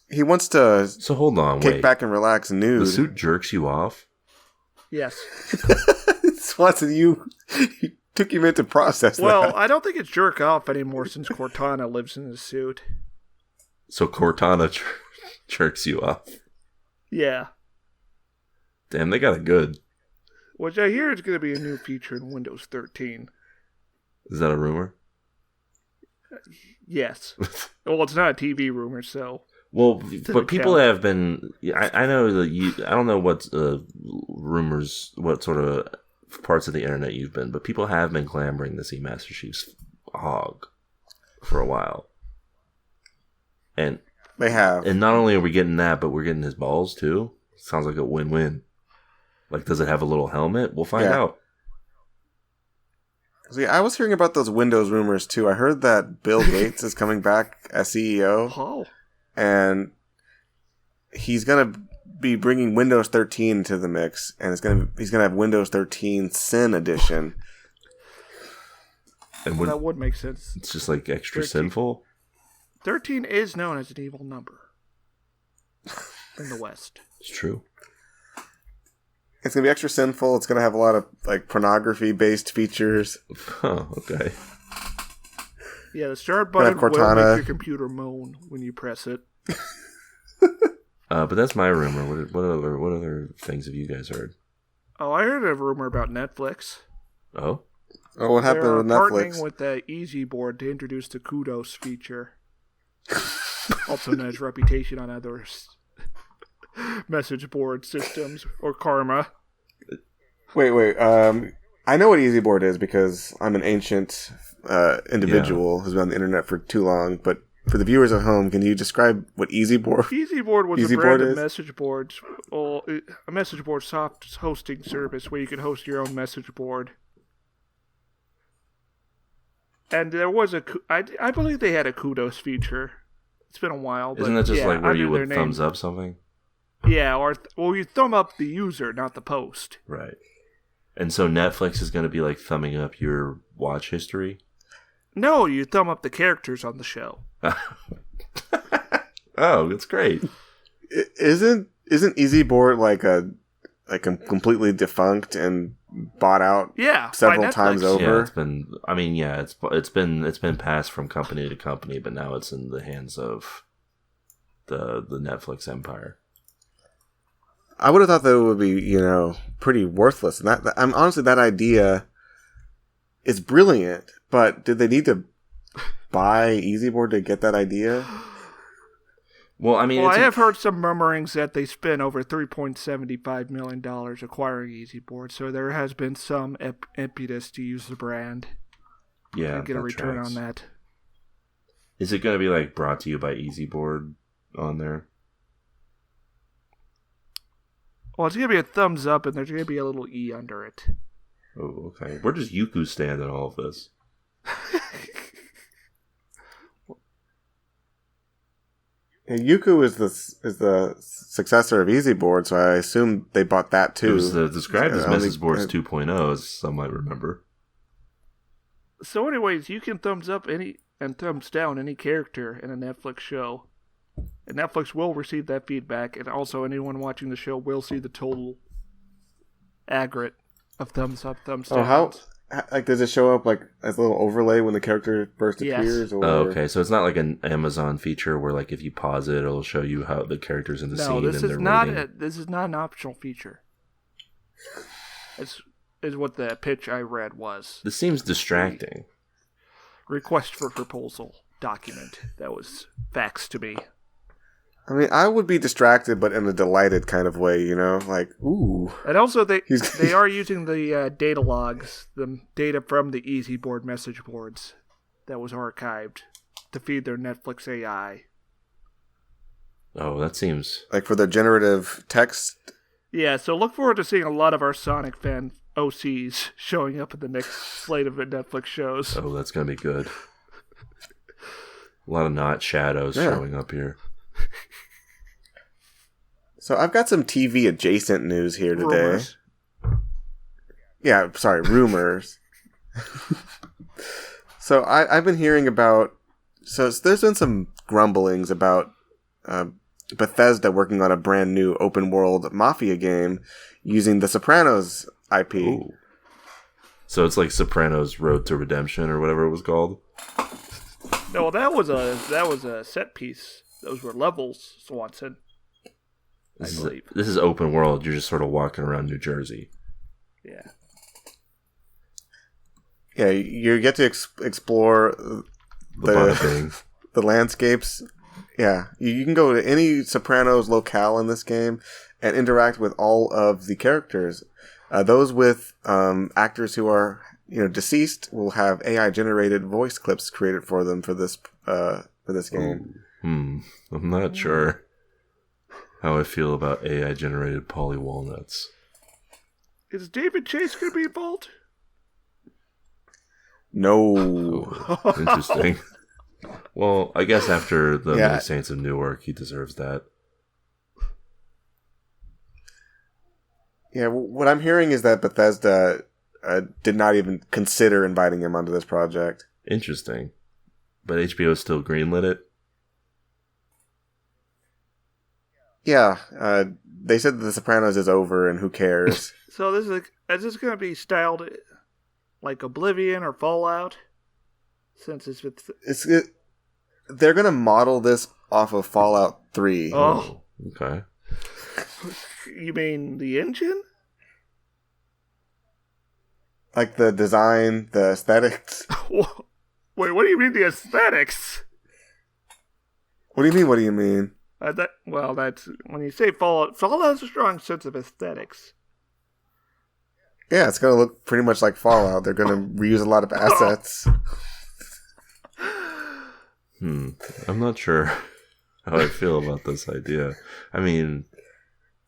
He wants to So hold on, kick wait. back and relax nude. The suit jerks you off? Yes. Swanson, you took you a minute to process Well, that. I don't think it's jerk off anymore since Cortana lives in the suit. So Cortana jerks you off. Yeah. Damn, they got it good. Which I hear is going to be a new feature in Windows 13. Is that a rumor? Yes. Well, it's not a TV rumor, so... Well, Doesn't but people count. have been... I know that I don't know what rumors, what sort of parts of the internet you've been, but people have been clamoring to see Master Chief's hog for a while. And They have. not only are we getting that, but we're getting his balls too. Sounds like a win-win. Like, does it have a little helmet? We'll find out. See, I was hearing about those Windows rumors too. I heard that Bill Gates is coming back as CEO, Oh. and he's gonna be bringing Windows 13 to the mix, and he's gonna have Windows 13 Sin Edition. And That would make sense. it's just like extra 13. sinful. 13 is known as an evil number in the West. It's true. It's gonna be extra sinful. It's gonna have a lot of like pornography-based features. Oh, okay. Yeah, the start button will Cortana. make your computer moan when you press it. But that's my rumor. What other things have you guys heard? Oh, I heard a rumor about Netflix. Oh, Oh, what happened They're with partnering Netflix? with the Easy Board to introduce the Kudos feature. Also known as Reputation on other message board systems, or Karma. Wait. I know what EasyBoard is because I'm an ancient individual who's been on the internet for too long. But for the viewers at home, can you describe what EasyBoard? Easy Board was Easy a brand Board of is? message boards, a message board soft hosting service where you could host your own message board. And there was I believe they had a Kudos feature. It's been a while. But isn't that just yeah, like where under you their would name. thumbs up something? Yeah, or you thumb up the user, not the post. Right. And so Netflix is going to be like thumbing up your watch history? No, you thumb up the characters on the show. Oh, that's great. Isn't EasyBoard like a completely defunct and bought out Yeah, several by times Netflix. over? Yeah, it's been. I mean, yeah, it's been passed from company to company, but now it's in the hands of the Netflix empire. I would have thought that it would be, pretty worthless. And I'm honestly, that idea is brilliant. But did they need to buy EasyBoard to get that idea? Well, I mean, I have heard some murmurings that they spent over $3.75 million acquiring Easy Board, so there has been some impetus to use the brand and get a return on that. Is it going to be like brought to you by Easy Board on there? Well, it's going to be a thumbs up, and there's going to be a little E under it. Oh, okay. Where does Yuku stand in all of this? Yuku is the successor of Easy Board, so I assume they bought that too. It was described as Mrs. Boards 2.0, as some might remember. So anyways, you can thumbs up any and thumbs down any character in a Netflix show. And Netflix will receive that feedback, and also anyone watching the show will see the total aggregate of thumbs up, thumbs down. How does it show up like as a little overlay when the character first appears? Or... Oh, okay, so it's not like an Amazon feature where like if you pause it, it'll show you how the characters in the scene. No, this and is not. This is not an optional feature. Is what the pitch I read was. This seems distracting. Request for proposal document that was faxed to me. I mean, I would be distracted, but in a delighted kind of way, you know? Like, ooh. And also, they are using the data logs, the data from the Easy Board message boards that was archived to feed their Netflix AI. Oh, that seems... Like for the generative text? Yeah, so look forward to seeing a lot of our Sonic fan OCs showing up in the next slate of Netflix shows. Oh, that's going to be good. A lot of not shadows showing up here. So I've got some TV adjacent news here today. Rumors. Yeah, sorry, rumors. So I've been hearing about... So there's been some grumblings about Bethesda working on a brand new open world Mafia game using the Sopranos IP. Ooh. So it's like Sopranos Road to Redemption or whatever it was called? No, that was a set piece. Those were levels, Swanson. This is open world. You're just sort of walking around New Jersey. Yeah. Yeah, you get to explore the landscapes. Yeah, you can go to any Sopranos locale in this game and interact with all of the characters. Those with actors who are deceased will have AI generated voice clips created for them for this game. I'm not sure how I feel about AI generated Polly Walnuts. Is David Chase going to be involved? No. Oh, interesting. Well, I guess after the Many Saints of Newark, he deserves that. Yeah, what I'm hearing is that Bethesda did not even consider inviting him onto this project. Interesting. But HBO still greenlit it? Yeah, they said that The Sopranos is over and who cares. So is this going to be styled like Oblivion or Fallout? Since they're going to model this off of Fallout 3. Oh. Okay. You mean the engine? Like the design, the aesthetics. Wait, what do you mean the aesthetics? What do you mean? That's when you say Fallout. Fallout has a strong sense of aesthetics. Yeah, it's going to look pretty much like Fallout. They're going to reuse a lot of assets. I'm not sure how I feel about this idea. I mean,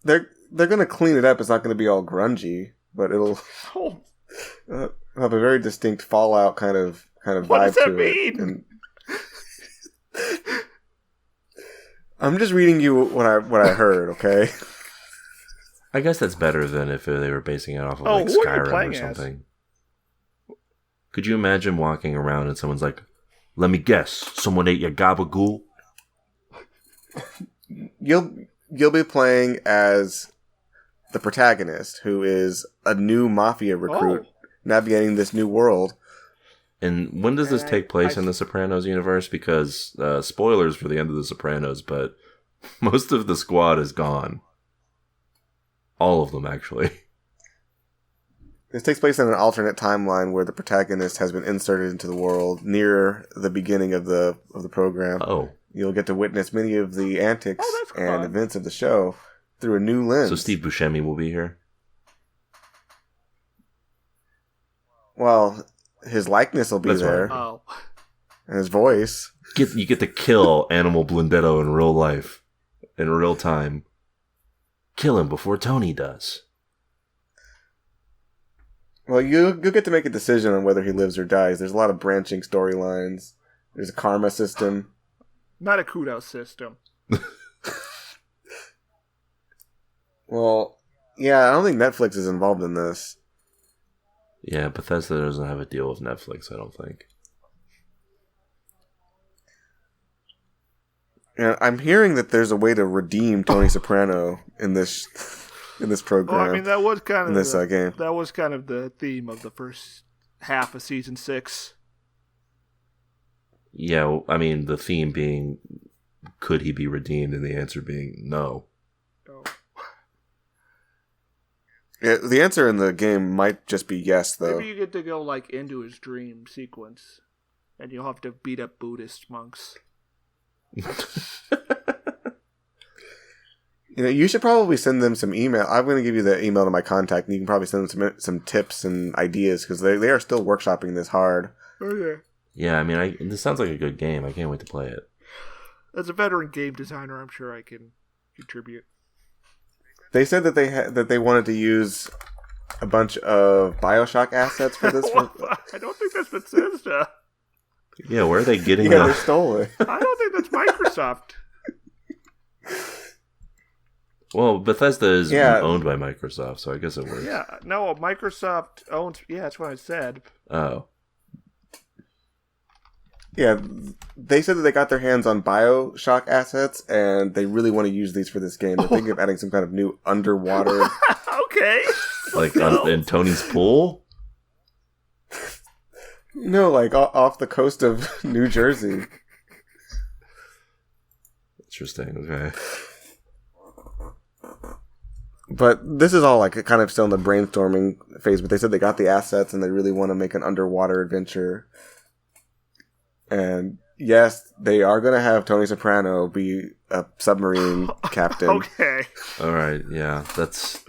they're going to clean it up. It's not going to be all grungy, but it'll have a very distinct Fallout kind of vibe what does that to mean? it. And I'm just reading you what I heard, okay? I guess that's better than if they were basing it off of like who are you Skyrim playing or something. Could you imagine walking around and someone's like, "Let me guess, someone ate your gabagool"? You'll be playing as the protagonist, who is a new mafia recruit navigating this new world. And when does this take place in the Sopranos universe? Because spoilers for the end of the Sopranos, but most of the squad is gone. All of them, actually. This takes place in an alternate timeline where the protagonist has been inserted into the world near the beginning of the program. Oh, you'll get to witness many of the antics and events of the show through a new lens. So Steve Buscemi will be here? Well, his likeness will be there. Oh. And his voice. You get to kill Animal Blundetto in real life. In real time. Kill him before Tony does. Well, you'll get to make a decision on whether he lives or dies. There's a lot of branching storylines. There's a karma system. Not a kudos system. Well, yeah, I don't think Netflix is involved in this. Yeah, Bethesda doesn't have a deal with Netflix, I don't think. And I'm hearing that there's a way to redeem Tony Soprano in this program. Well, I mean, that was kind of this game. That was kind of the theme of the first half of season 6. Yeah, well, I mean, the theme being, could he be redeemed? And the answer being no. Oh. Yeah, the answer in the game might just be yes, though. Maybe you get to go like into his dream sequence, and you'll have to beat up Buddhist monks. You should probably send them some email. I'm going to give you the email to my contact, and you can probably send them some tips and ideas, because they are still workshopping this hard. Oh, yeah. Yeah, I mean, this sounds like a good game. I can't wait to play it. As a veteran game designer, I'm sure I can contribute. They said that they wanted to use a bunch of BioShock assets for this. I don't think that's Bethesda. Yeah, where are they getting they stole it. I don't think that's Microsoft. Well, Bethesda is owned by Microsoft, so I guess it works. Yeah, no, Microsoft owns... Yeah, that's what I said. Oh. Yeah, they said that they got their hands on BioShock assets, and they really want to use these for this game. They're thinking of adding some kind of new underwater... Okay. Like in Tony's pool? No, like off the coast of New Jersey. Interesting, okay. But this is all like kind of still in the brainstorming phase, but they said they got the assets and they really want to make an underwater adventure. And yes, they are going to have Tony Soprano be a submarine captain. Okay. All right, yeah, that's...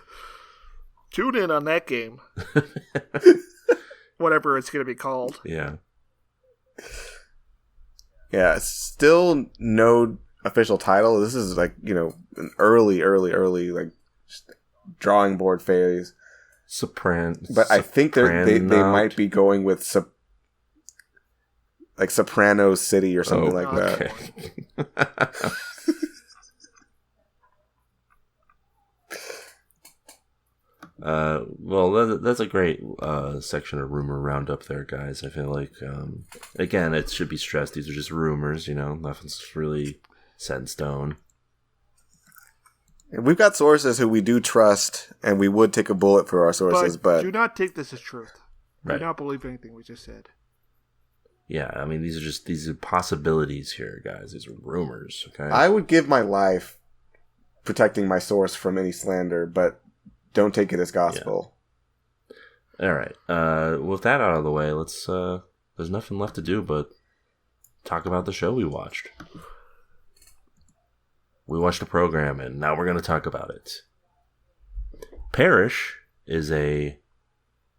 Tune in on that game. Whatever it's going to be called. Yeah. Yeah, still no official title. This is like, an early, like drawing board phase. But I think they might be going with Soprano City or something like that. Well, that's a great section of rumor roundup there, guys. I feel like, again, it should be stressed. These are just rumors, nothing's really set in stone. We've got sources who we do trust, and we would take a bullet for our sources, but do not take this as truth. Right. Do not believe anything we just said. Yeah, I mean, these are possibilities here, guys. These are rumors, okay? I would give my life protecting my source from any slander, but don't take it as gospel. Yeah. All right. With that out of the way, let's. There's nothing left to do but talk about the show we watched. We watched a program, and now we're going to talk about it. Parish is a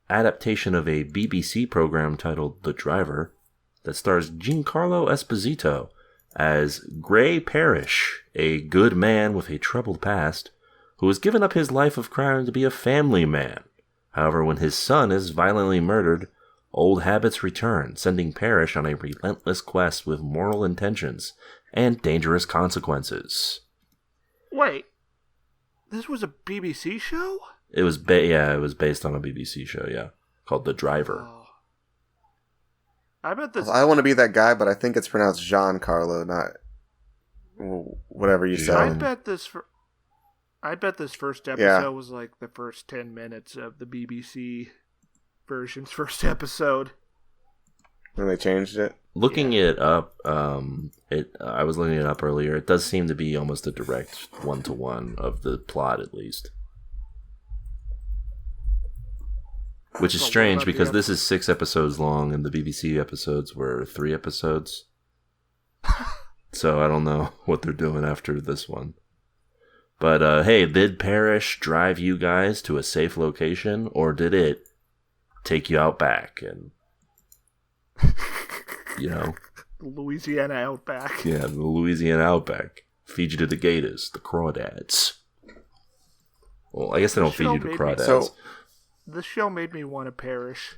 adaptation of a BBC program titled The Driver that stars Giancarlo Esposito as Gray Parish, a good man with a troubled past who has given up his life of crime to be a family man. However, when his son is violently murdered, old habits return, sending Parish on a relentless quest with moral intentions and dangerous consequences. Wait, this was a BBC show? It was it was based on a BBC show, yeah, called The Driver. Oh. I bet this. I want to be that guy, but I think it's pronounced Giancarlo, not whatever you said. I bet this first episode was like the first 10 minutes of the BBC version's first episode. And they changed it? Looking it up, I was looking it up earlier. It does seem to be almost a direct one-to-one of the plot, at least. Which is strange because this is 6 episodes long and the BBC episodes were 3 episodes. So I don't know what they're doing after this one. But hey, did Parish drive you guys to a safe location, or did it take you out back and, Louisiana Outback. Yeah, the Louisiana Outback. Feed you to the gators, the crawdads. Well, I guess they don't feed you to crawdads. So, this show made me want to perish.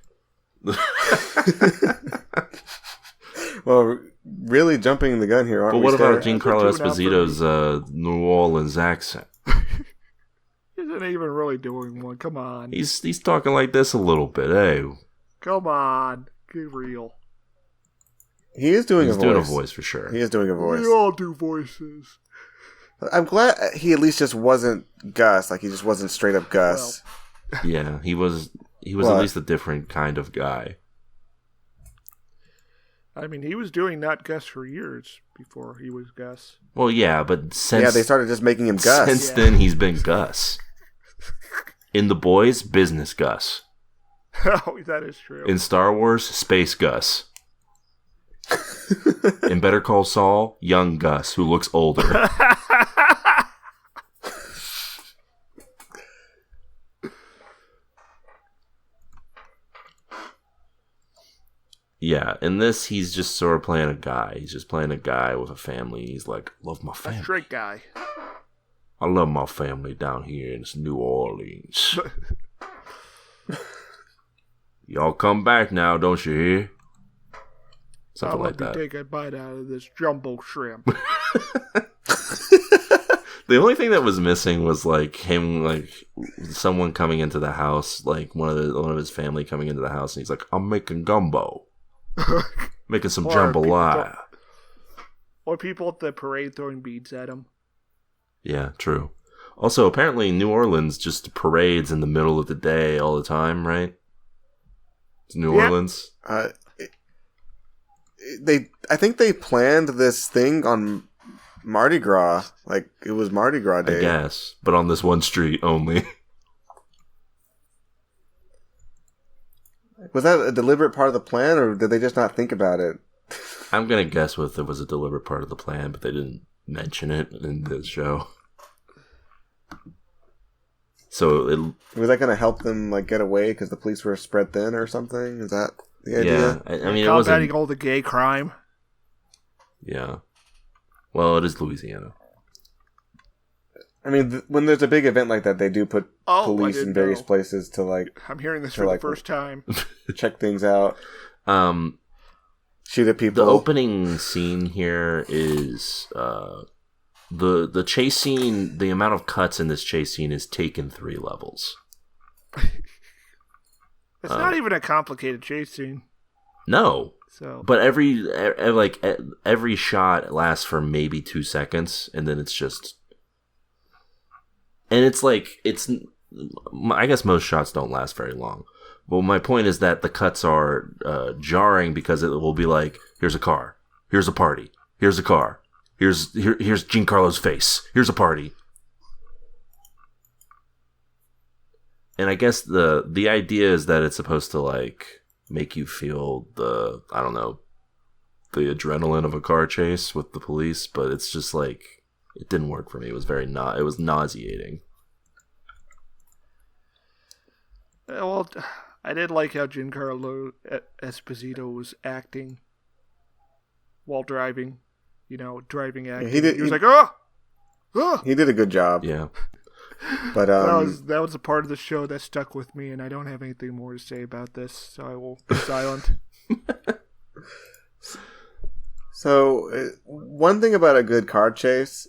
Well, really jumping the gun here, aren't we? But what about Stan? Giancarlo Esposito's New Orleans accent? He isn't even really doing one. Come on. He's talking like this a little bit. Hey, come on, get real. He is doing a voice. He's doing a voice for sure. He is doing a voice. We all do voices. I'm glad he at least just wasn't Gus. Like, he just wasn't straight up Gus. Well, yeah, he was at least a different kind of guy. I mean, he was doing not Gus for years before he was Gus. Well, yeah, but since... Yeah, they started just making him Gus. Since then, he's been Gus. In The Boys, Business Gus. Oh, that is true. In Star Wars, Space Gus. In Better Call Saul, Young Gus, who looks older. Yeah, in this, he's just sort of playing a guy. He's just playing a guy with a family. He's like, love my family. A straight guy. I love my family down here in New Orleans. Y'all come back now, don't you hear? Something like that. Let me take a bite out of this jumbo shrimp. The only thing that was missing was like him, like someone coming into the house, like one of his family coming into the house, and he's like, "I'm making gumbo, making some jambalaya." Or people at the parade throwing beads at him. Yeah, true. Also, apparently, New Orleans just parades in the middle of the day all the time, right? It's New Orleans. I think they planned this thing on Mardi Gras. Like, it was Mardi Gras day. I guess, but on this one street only. Was that a deliberate part of the plan, or did they just not think about it? I'm gonna guess it was a deliberate part of the plan, but they didn't mention it in the show. So was that going to help them like get away because the police were spread thin or something? Is that the idea? Yeah, I mean, it wasn't wasn't all the gay crime. Yeah, well, it is Louisiana. I mean, when there's a big event like that, they do put police in various places to like. I'm hearing this for the first time. Check things out. Shoot at people. The opening scene here is the chase scene. The amount of cuts in this chase scene is taken 3 levels. It's not even a complicated chase scene. No. So, but every shot lasts for maybe 2 seconds, and then it's just, and it's like I guess most shots don't last very long. Well, my point is that the cuts are jarring because it will be like, here's a car, here's a party, here's a car, here's Giancarlo's face, here's a party. And I guess the idea is that it's supposed to like make you feel the adrenaline of a car chase with the police, but it's just like, it didn't work for me. It was it was nauseating. Well, I did like how Giancarlo Esposito was acting while driving. Driving acting. Yeah, he was like, oh! He did a good job. Yeah. But that was a part of the show that stuck with me, and I don't have anything more to say about this, so I will be silent. So, one thing about a good car chase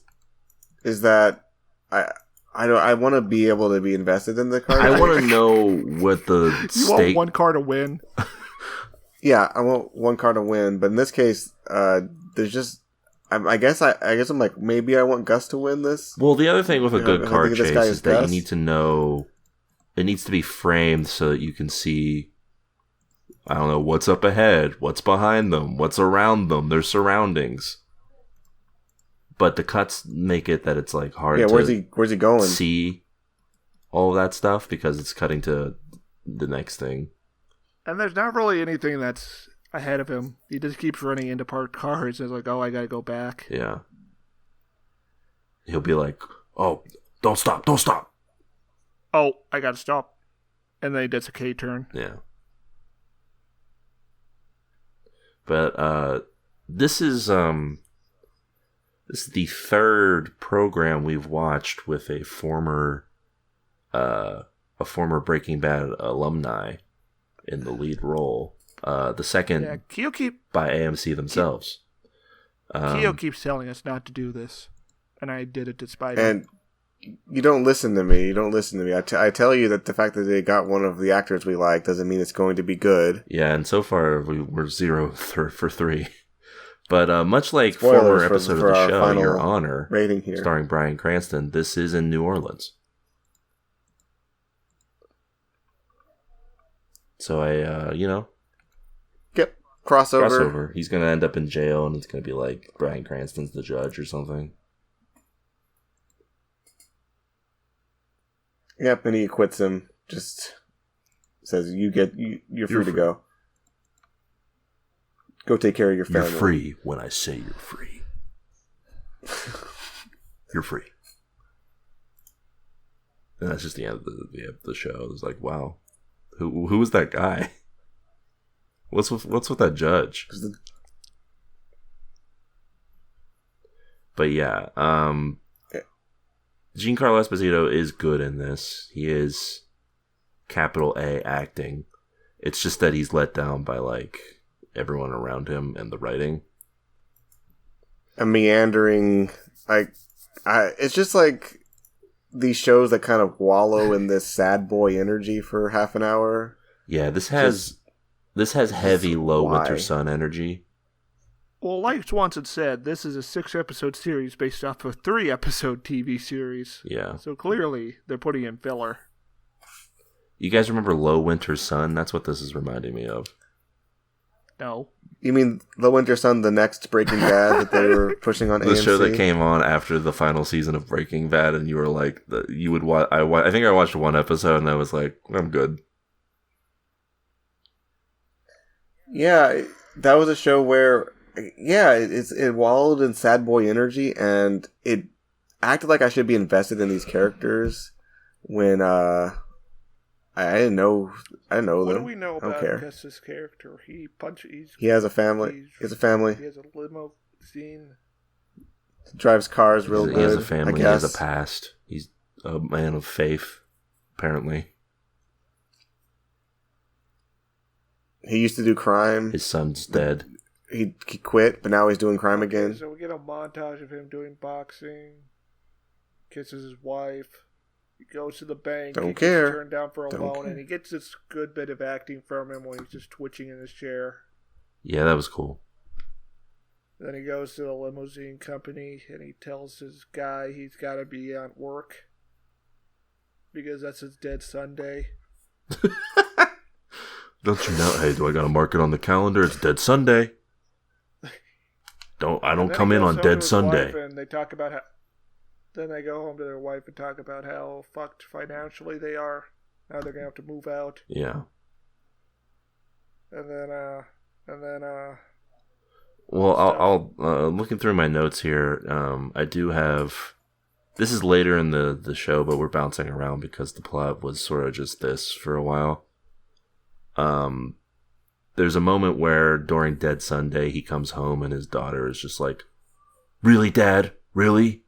is that I want to be able to be invested in the car. I want to know what the you want one car to win. Yeah, I want one car to win, but in this case, there's just. I guess I'm like, maybe I want Gus to win this. Well, the other thing with a good car chase is that Gus. you need to know, it needs to be framed so that you can see, I don't know, what's up ahead, what's behind them, what's around them, their surroundings. But the cuts make it that it's like hard where's he going? See all of that stuff because it's cutting to the next thing. And there's not really anything that's ahead of him. He just keeps running into parked cars. It's like, oh, I gotta go back. Yeah. He'll be like, oh, don't stop, don't stop. Oh, I gotta stop. And then he does a K-turn. Yeah. But this is the third program we've watched with a former Breaking Bad alumni in the lead role. The second by AMC themselves. Keo keeps telling us not to do this, and I did it despite him. And you don't listen to me. I tell you that the fact that they got one of the actors we like doesn't mean it's going to be good. Yeah, and so far we're 0 for 3. But much like Spoilers former episode of the show, Your Honor, rating here, starring Bryan Cranston, this is in New Orleans. So Yep, crossover. He's going to end up in jail, and it's going to be like Bryan Cranston's the judge or something. Yep, and he acquits him. Just says, you're free to go. Go take care of your family. You're free when I say you're free. You're free. And that's just the end of the show. It's like, wow, who was that guy? What's with that judge? But yeah, Giancarlo Esposito is good in this. He is capital A acting. It's just that he's let down by like everyone around him and the writing. A meandering, it's just like these shows that kind of wallow in this sad boy energy for half an hour. Yeah, this has heavy low winter sun energy. Well, like Swanson said, this is a 6-episode series based off a 3-episode TV series. Yeah. So clearly, they're putting in filler. You guys remember Low Winter Sun? That's what this is reminding me of. No. You mean Low Winter Sun, the next Breaking Bad that they were pushing on AMC? The show that came on after the final season of Breaking Bad, and you were like, you would watch. I think I watched one episode, and I was like, I'm good. Yeah, that was a show where, it wallowed in sad boy energy, and it acted like I should be invested in these characters when I didn't know them. What do we know about Gus's character? He has a family. He has a limousine. Drives cars real good. He has a family. He has a past. He's a man of faith, apparently. He used to do crime. His son's dead. He quit, but now he's doing crime again. So we get a montage of him doing boxing. Kisses his wife. He goes to the bank. Don't care. Gets turned down for a loan, and he gets this good bit of acting from him when he's just twitching in his chair. Yeah, that was cool. Then he goes to the limousine company, and he tells his guy he's got to be on work because that's his dead Sunday. Don't you know? Hey, do I got to mark it on the calendar? It's Dead Sunday. I don't come in on Dead Sunday. And they talk about how. Then they go home to their wife and talk about how fucked financially they are. Now they're gonna have to move out. Yeah. And then. Well, I'll looking through my notes here. I do have. This is later in the show, but we're bouncing around because the plot was sort of just this for a while. There's a moment where during Dead Sunday he comes home and his daughter is just like, "Really, Dad? Really?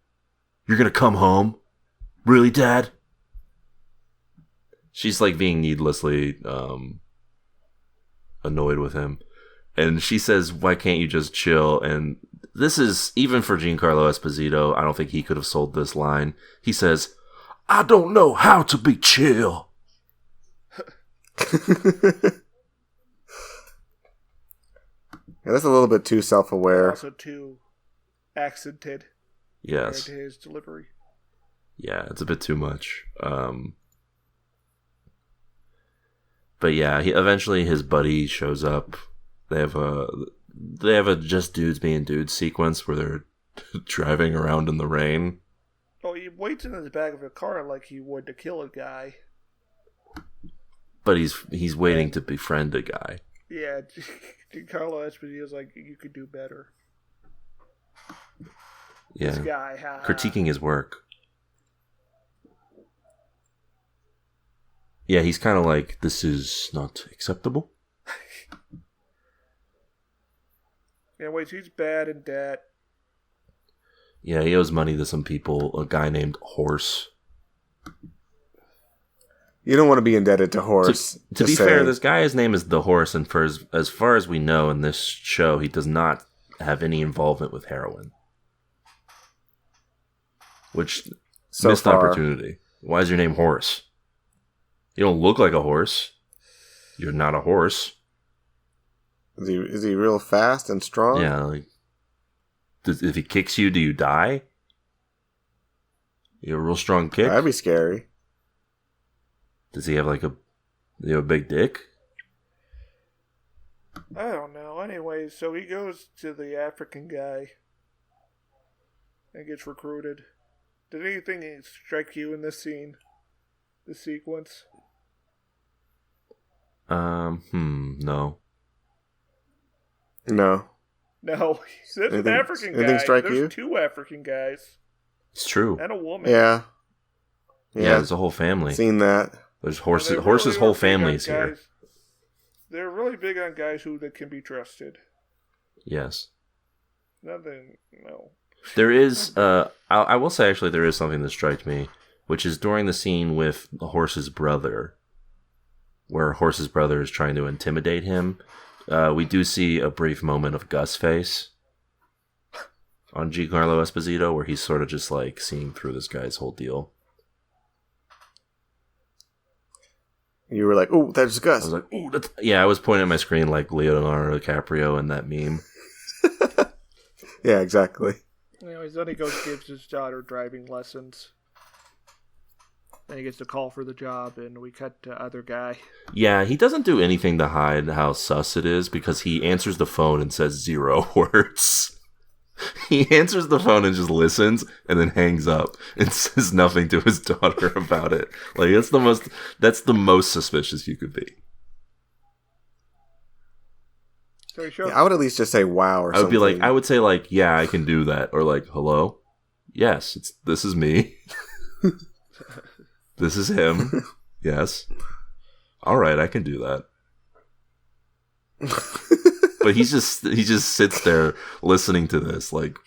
You're gonna come home? Really, Dad?" She's like being needlessly annoyed with him. And she says, "Why can't you just chill?" And this is, even for Giancarlo Esposito, I don't think he could have sold this line. He says, "I don't know how to be chill." Yeah, that's a little bit too self-aware. Also too accented. Yes. To his delivery. Yeah, it's a bit too much. But yeah, eventually his buddy shows up. They have a just dudes being dudes sequence where they're driving around in the rain. Oh, he waits in the back of a car like he would to kill a guy. But he's waiting to befriend a guy. Yeah, Giancarlo Esposito's like, you could do better. Yeah. This guy, critiquing his work. Yeah, he's kind of like, this is not acceptable. Anyways, he's bad in debt. Yeah, he owes money to some people. A guy named Horse. You don't want to be indebted to Horse. To be fair, this guy's name is The Horse, and for as far as we know in this show, he does not have any involvement with heroin. Which, missed opportunity. Why is your name Horse? You don't look like a horse. You're not a horse. Is he real fast and strong? Yeah, like, if he kicks you, do you die? You have a real strong kick? That'd be scary. Does he have like a big dick? I don't know. Anyways, so he goes to the African guy and gets recruited. Did anything strike you in this scene? This sequence? No. No. No. There's an African guy. Anything strike There's you? 2 African guys. It's true. And a woman. Yeah. Yeah, there's a whole family. Seen that. There's Horse's whole family's here. They're really big on guys that can be trusted. Yes. Nothing, no. There is, I will say actually there is something that strikes me, which is during the scene with Horse's brother, where Horse's brother is trying to intimidate him. We do see a brief moment of Gus face on Giancarlo Esposito, where he's sort of just like seeing through this guy's whole deal. You were like, "Oh, that's Gus." I was like, "Oh, that's..." Yeah, I was pointing at my screen like Leonardo DiCaprio in that meme. Yeah, exactly. Anyways, then he gives his daughter driving lessons. Then he gets the call for the job, and we cut to other guy. Yeah, he doesn't do anything to hide how sus it is, because he answers the phone and says 0 words. He answers the phone and just listens, and then hangs up and says nothing to his daughter about it. Like, that's the most suspicious you could be. So he shows I would at least just say wow or something. I would say like, yeah, I can do that. Or like, hello? Yes, this is me. This is him. Yes. All right, I can do that. But he just sits there listening to this, like,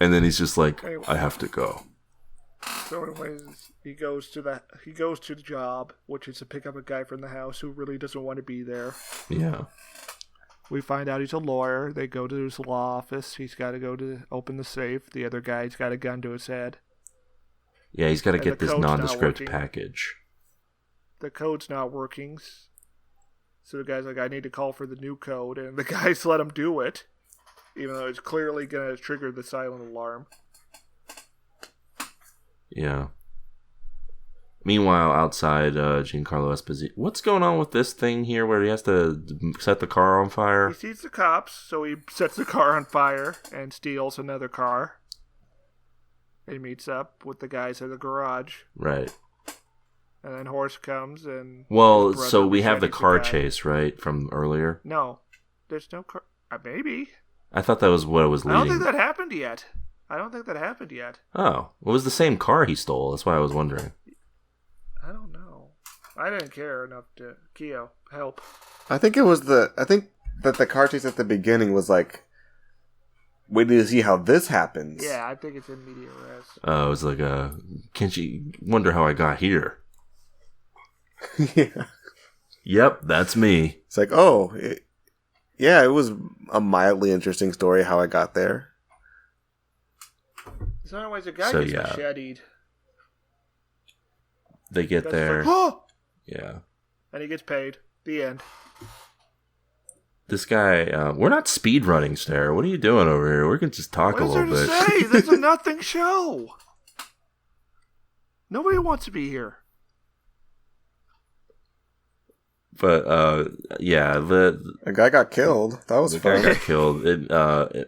and then he's just like, I have to go. So anyways, he goes to the job, which is to pick up a guy from the house who really doesn't want to be there. Yeah. We find out he's a lawyer. They go to his law office. He's got to go to open the safe. The other guy's got a gun to his head. Yeah, he's got to get this code's nondescript package. The code's not working. So the guy's like, I need to call for the new code. And the guys let him do it, even though it's clearly going to trigger the silent alarm. Yeah. Meanwhile, outside, Giancarlo Esposito... What's going on with this thing here where he has to set the car on fire? He sees the cops, so he sets the car on fire and steals another car. He meets up with the guys at the garage. Right. And then Horse comes and... Well, so we have the car chase, right, from earlier? No. There's no car... maybe. I thought that was what it was leading. I don't think that happened yet. Oh. Well, it was the same car he stole. That's why I was wondering. I don't know. I didn't care enough to... Keo, help. I think that the car chase at the beginning was like, wait to see how this happens. Yeah, I think it's in media res. Oh, it was like can't you wonder how I got here? Yeah. Yep, that's me. It's like, it was a mildly interesting story how I got there. So anyways, the guy gets macheted. They get there. Like, oh! Yeah. And he gets paid. The end. This guy, we're not speed running, Stair. What are you doing over here? We can just talk a little bit. What is there to say? This is a nothing show. Nobody wants to be here. But, a guy got killed. That was fun. The guy got killed.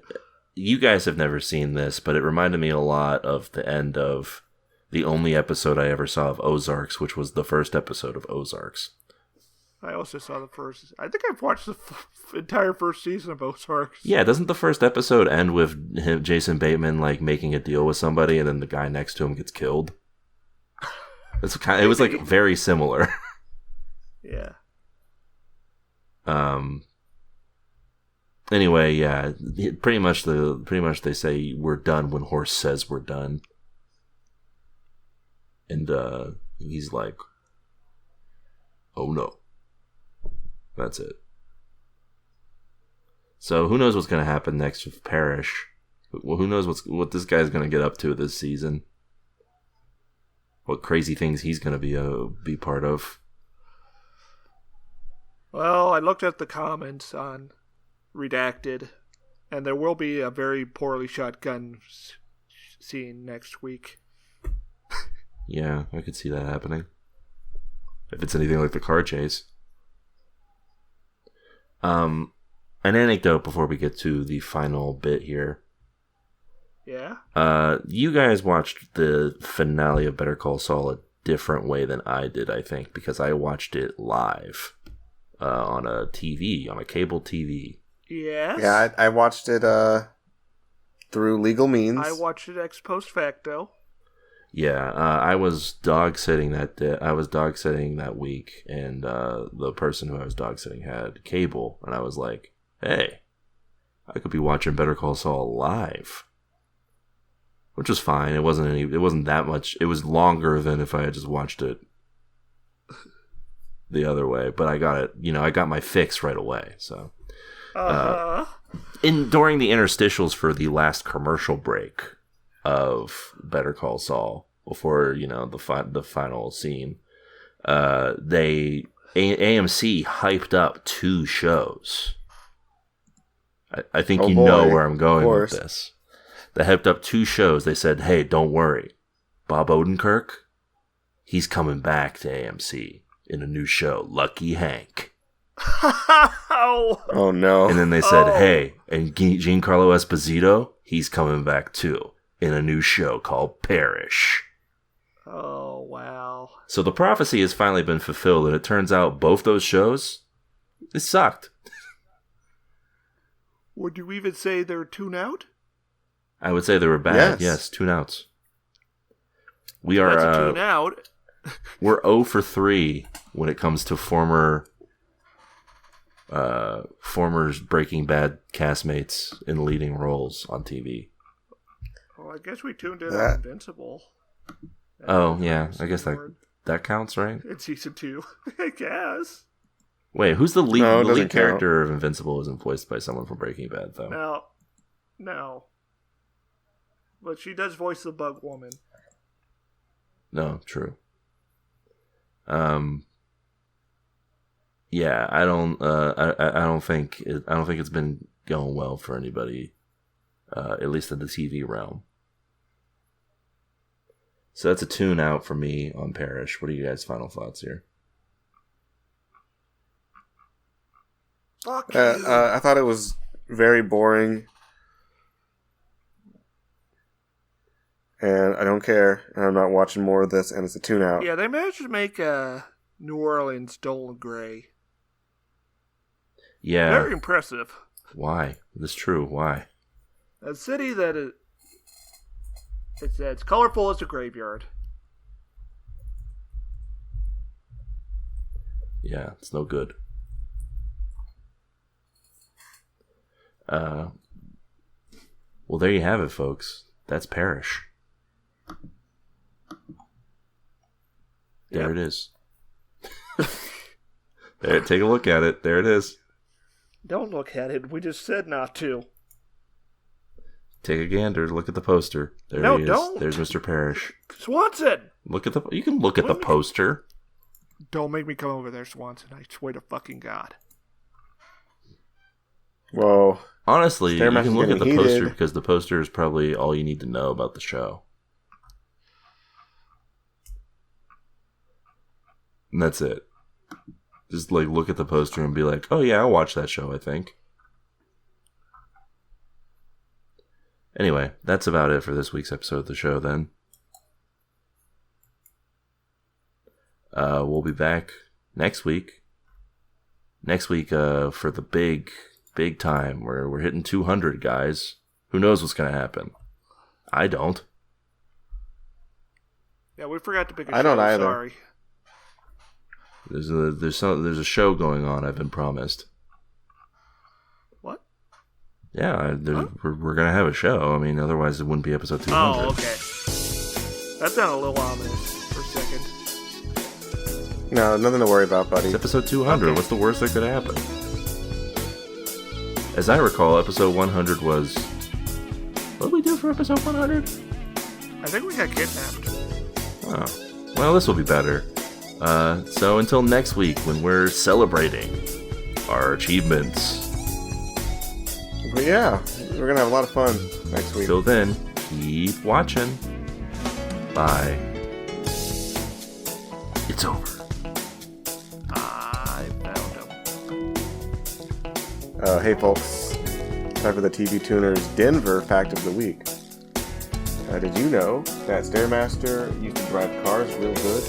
You guys have never seen this, but it reminded me a lot of the end of the only episode I ever saw of Ozarks, which was the first episode of Ozarks. I also saw the first. I think I've watched the entire first season of Ozark. Yeah, doesn't the first episode end with Jason Bateman like making a deal with somebody, and then the guy next to him gets killed? It was like very similar. Yeah. Anyway, yeah, pretty much they say we're done when horse says we're done, and he's like, oh no. That's it. So who knows what's going to happen next with Parish? Well, who knows what this guy's going to get up to this season? What crazy things he's going to be part of? Well, I looked at the comments on Redacted, and there will be a very poorly shot gun scene next week. Yeah, I could see that happening. If it's anything like the car chase. An anecdote before we get to the final bit here. Yeah? You guys watched the finale of Better Call Saul a different way than I did, I think, because I watched it live on a TV, on a cable TV. Yes? Yeah, I watched it through legal means. I watched it ex post facto. Yeah, I was dog sitting that day. I was dog sitting that week, and the person who I was dog sitting had cable, and I was like, "Hey, I could be watching Better Call Saul live," which was fine. It wasn't that much. It was longer than if I had just watched it the other way. But I got it. I got my fix right away. So, during the interstitials for the last commercial break of Better Call Saul, before the final scene, AMC hyped up 2 shows. I think know where I'm going with this. They hyped up 2 shows. They said, "Hey, don't worry, Bob Odenkirk, he's coming back to AMC in a new show, Lucky Hank." Oh no! And then they said, "Hey, and Giancarlo Esposito, he's coming back too in a new show called Parish." Oh, wow. So the prophecy has finally been fulfilled, and it turns out both those shows, it sucked. Would you even say they're tune out? I would say they were bad. Yes, tune outs. We are That's a tune out. We're 0 for 3 when it comes to former Breaking Bad castmates in leading roles on TV. Well, I guess we tuned in on Invincible. Oh, yeah. I guess that counts, right? In season 2, I guess. Wait, who's the lead? No, the lead count. character of Invincible isn't voiced by someone from Breaking Bad, though. No. But she does voice the Bug Woman. No, true. Yeah, I don't think it's been going well for anybody, at least in the TV realm. So that's a tune out for me on Parish. What are you guys' final thoughts here? Fuck you. I thought it was very boring, and I don't care. And I'm not watching more of this, and it's a tune out. Yeah, they managed to make New Orleans dull and gray. Yeah. Very impressive. Why? That's true. Why? A city that is... It's colorful as a graveyard. Yeah, it's no good. Well, there you have it, folks. That's Parish. There it is. There, take a look at it. There it is. Don't look at it. We just said not to. Take a gander. Look at the poster. There No, he is. don't. There's Mr. Parish. Swanson! You can look at the poster. Don't make me come over there, Swanson. I swear to fucking God. Whoa. Honestly, you Stairmaster's can look at the getting poster heated. because the poster is probably all you need to know about the show. And that's it. Just look at the poster and be like, "Oh yeah, I'll watch that show, I think." Anyway, that's about it for this week's episode of the show then. We'll be back next week next week for the big time where we're hitting 200, guys. Who knows what's going to happen? I don't. Yeah, we forgot to pick a show. I don't either. Sorry. There's a show going on. I've been promised. What? Yeah, we're gonna have a show. I mean, otherwise it wouldn't be episode 200. Oh, okay. That sounded a little ominous for a second. No, nothing to worry about, buddy. It's episode 200. Okay. What's the worst that could happen? As I recall, episode 100 was... What did we do for episode 100? I think we got kidnapped. Oh. Well, this will be better. So until next week when we're celebrating our achievements. But yeah, we're going to have a lot of fun next week. Till then, keep watching. Bye. It's over. I found him. Hey folks, time for the TV Tuners Denver Fact of the Week. Did you know that Stairmaster used to drive cars real good?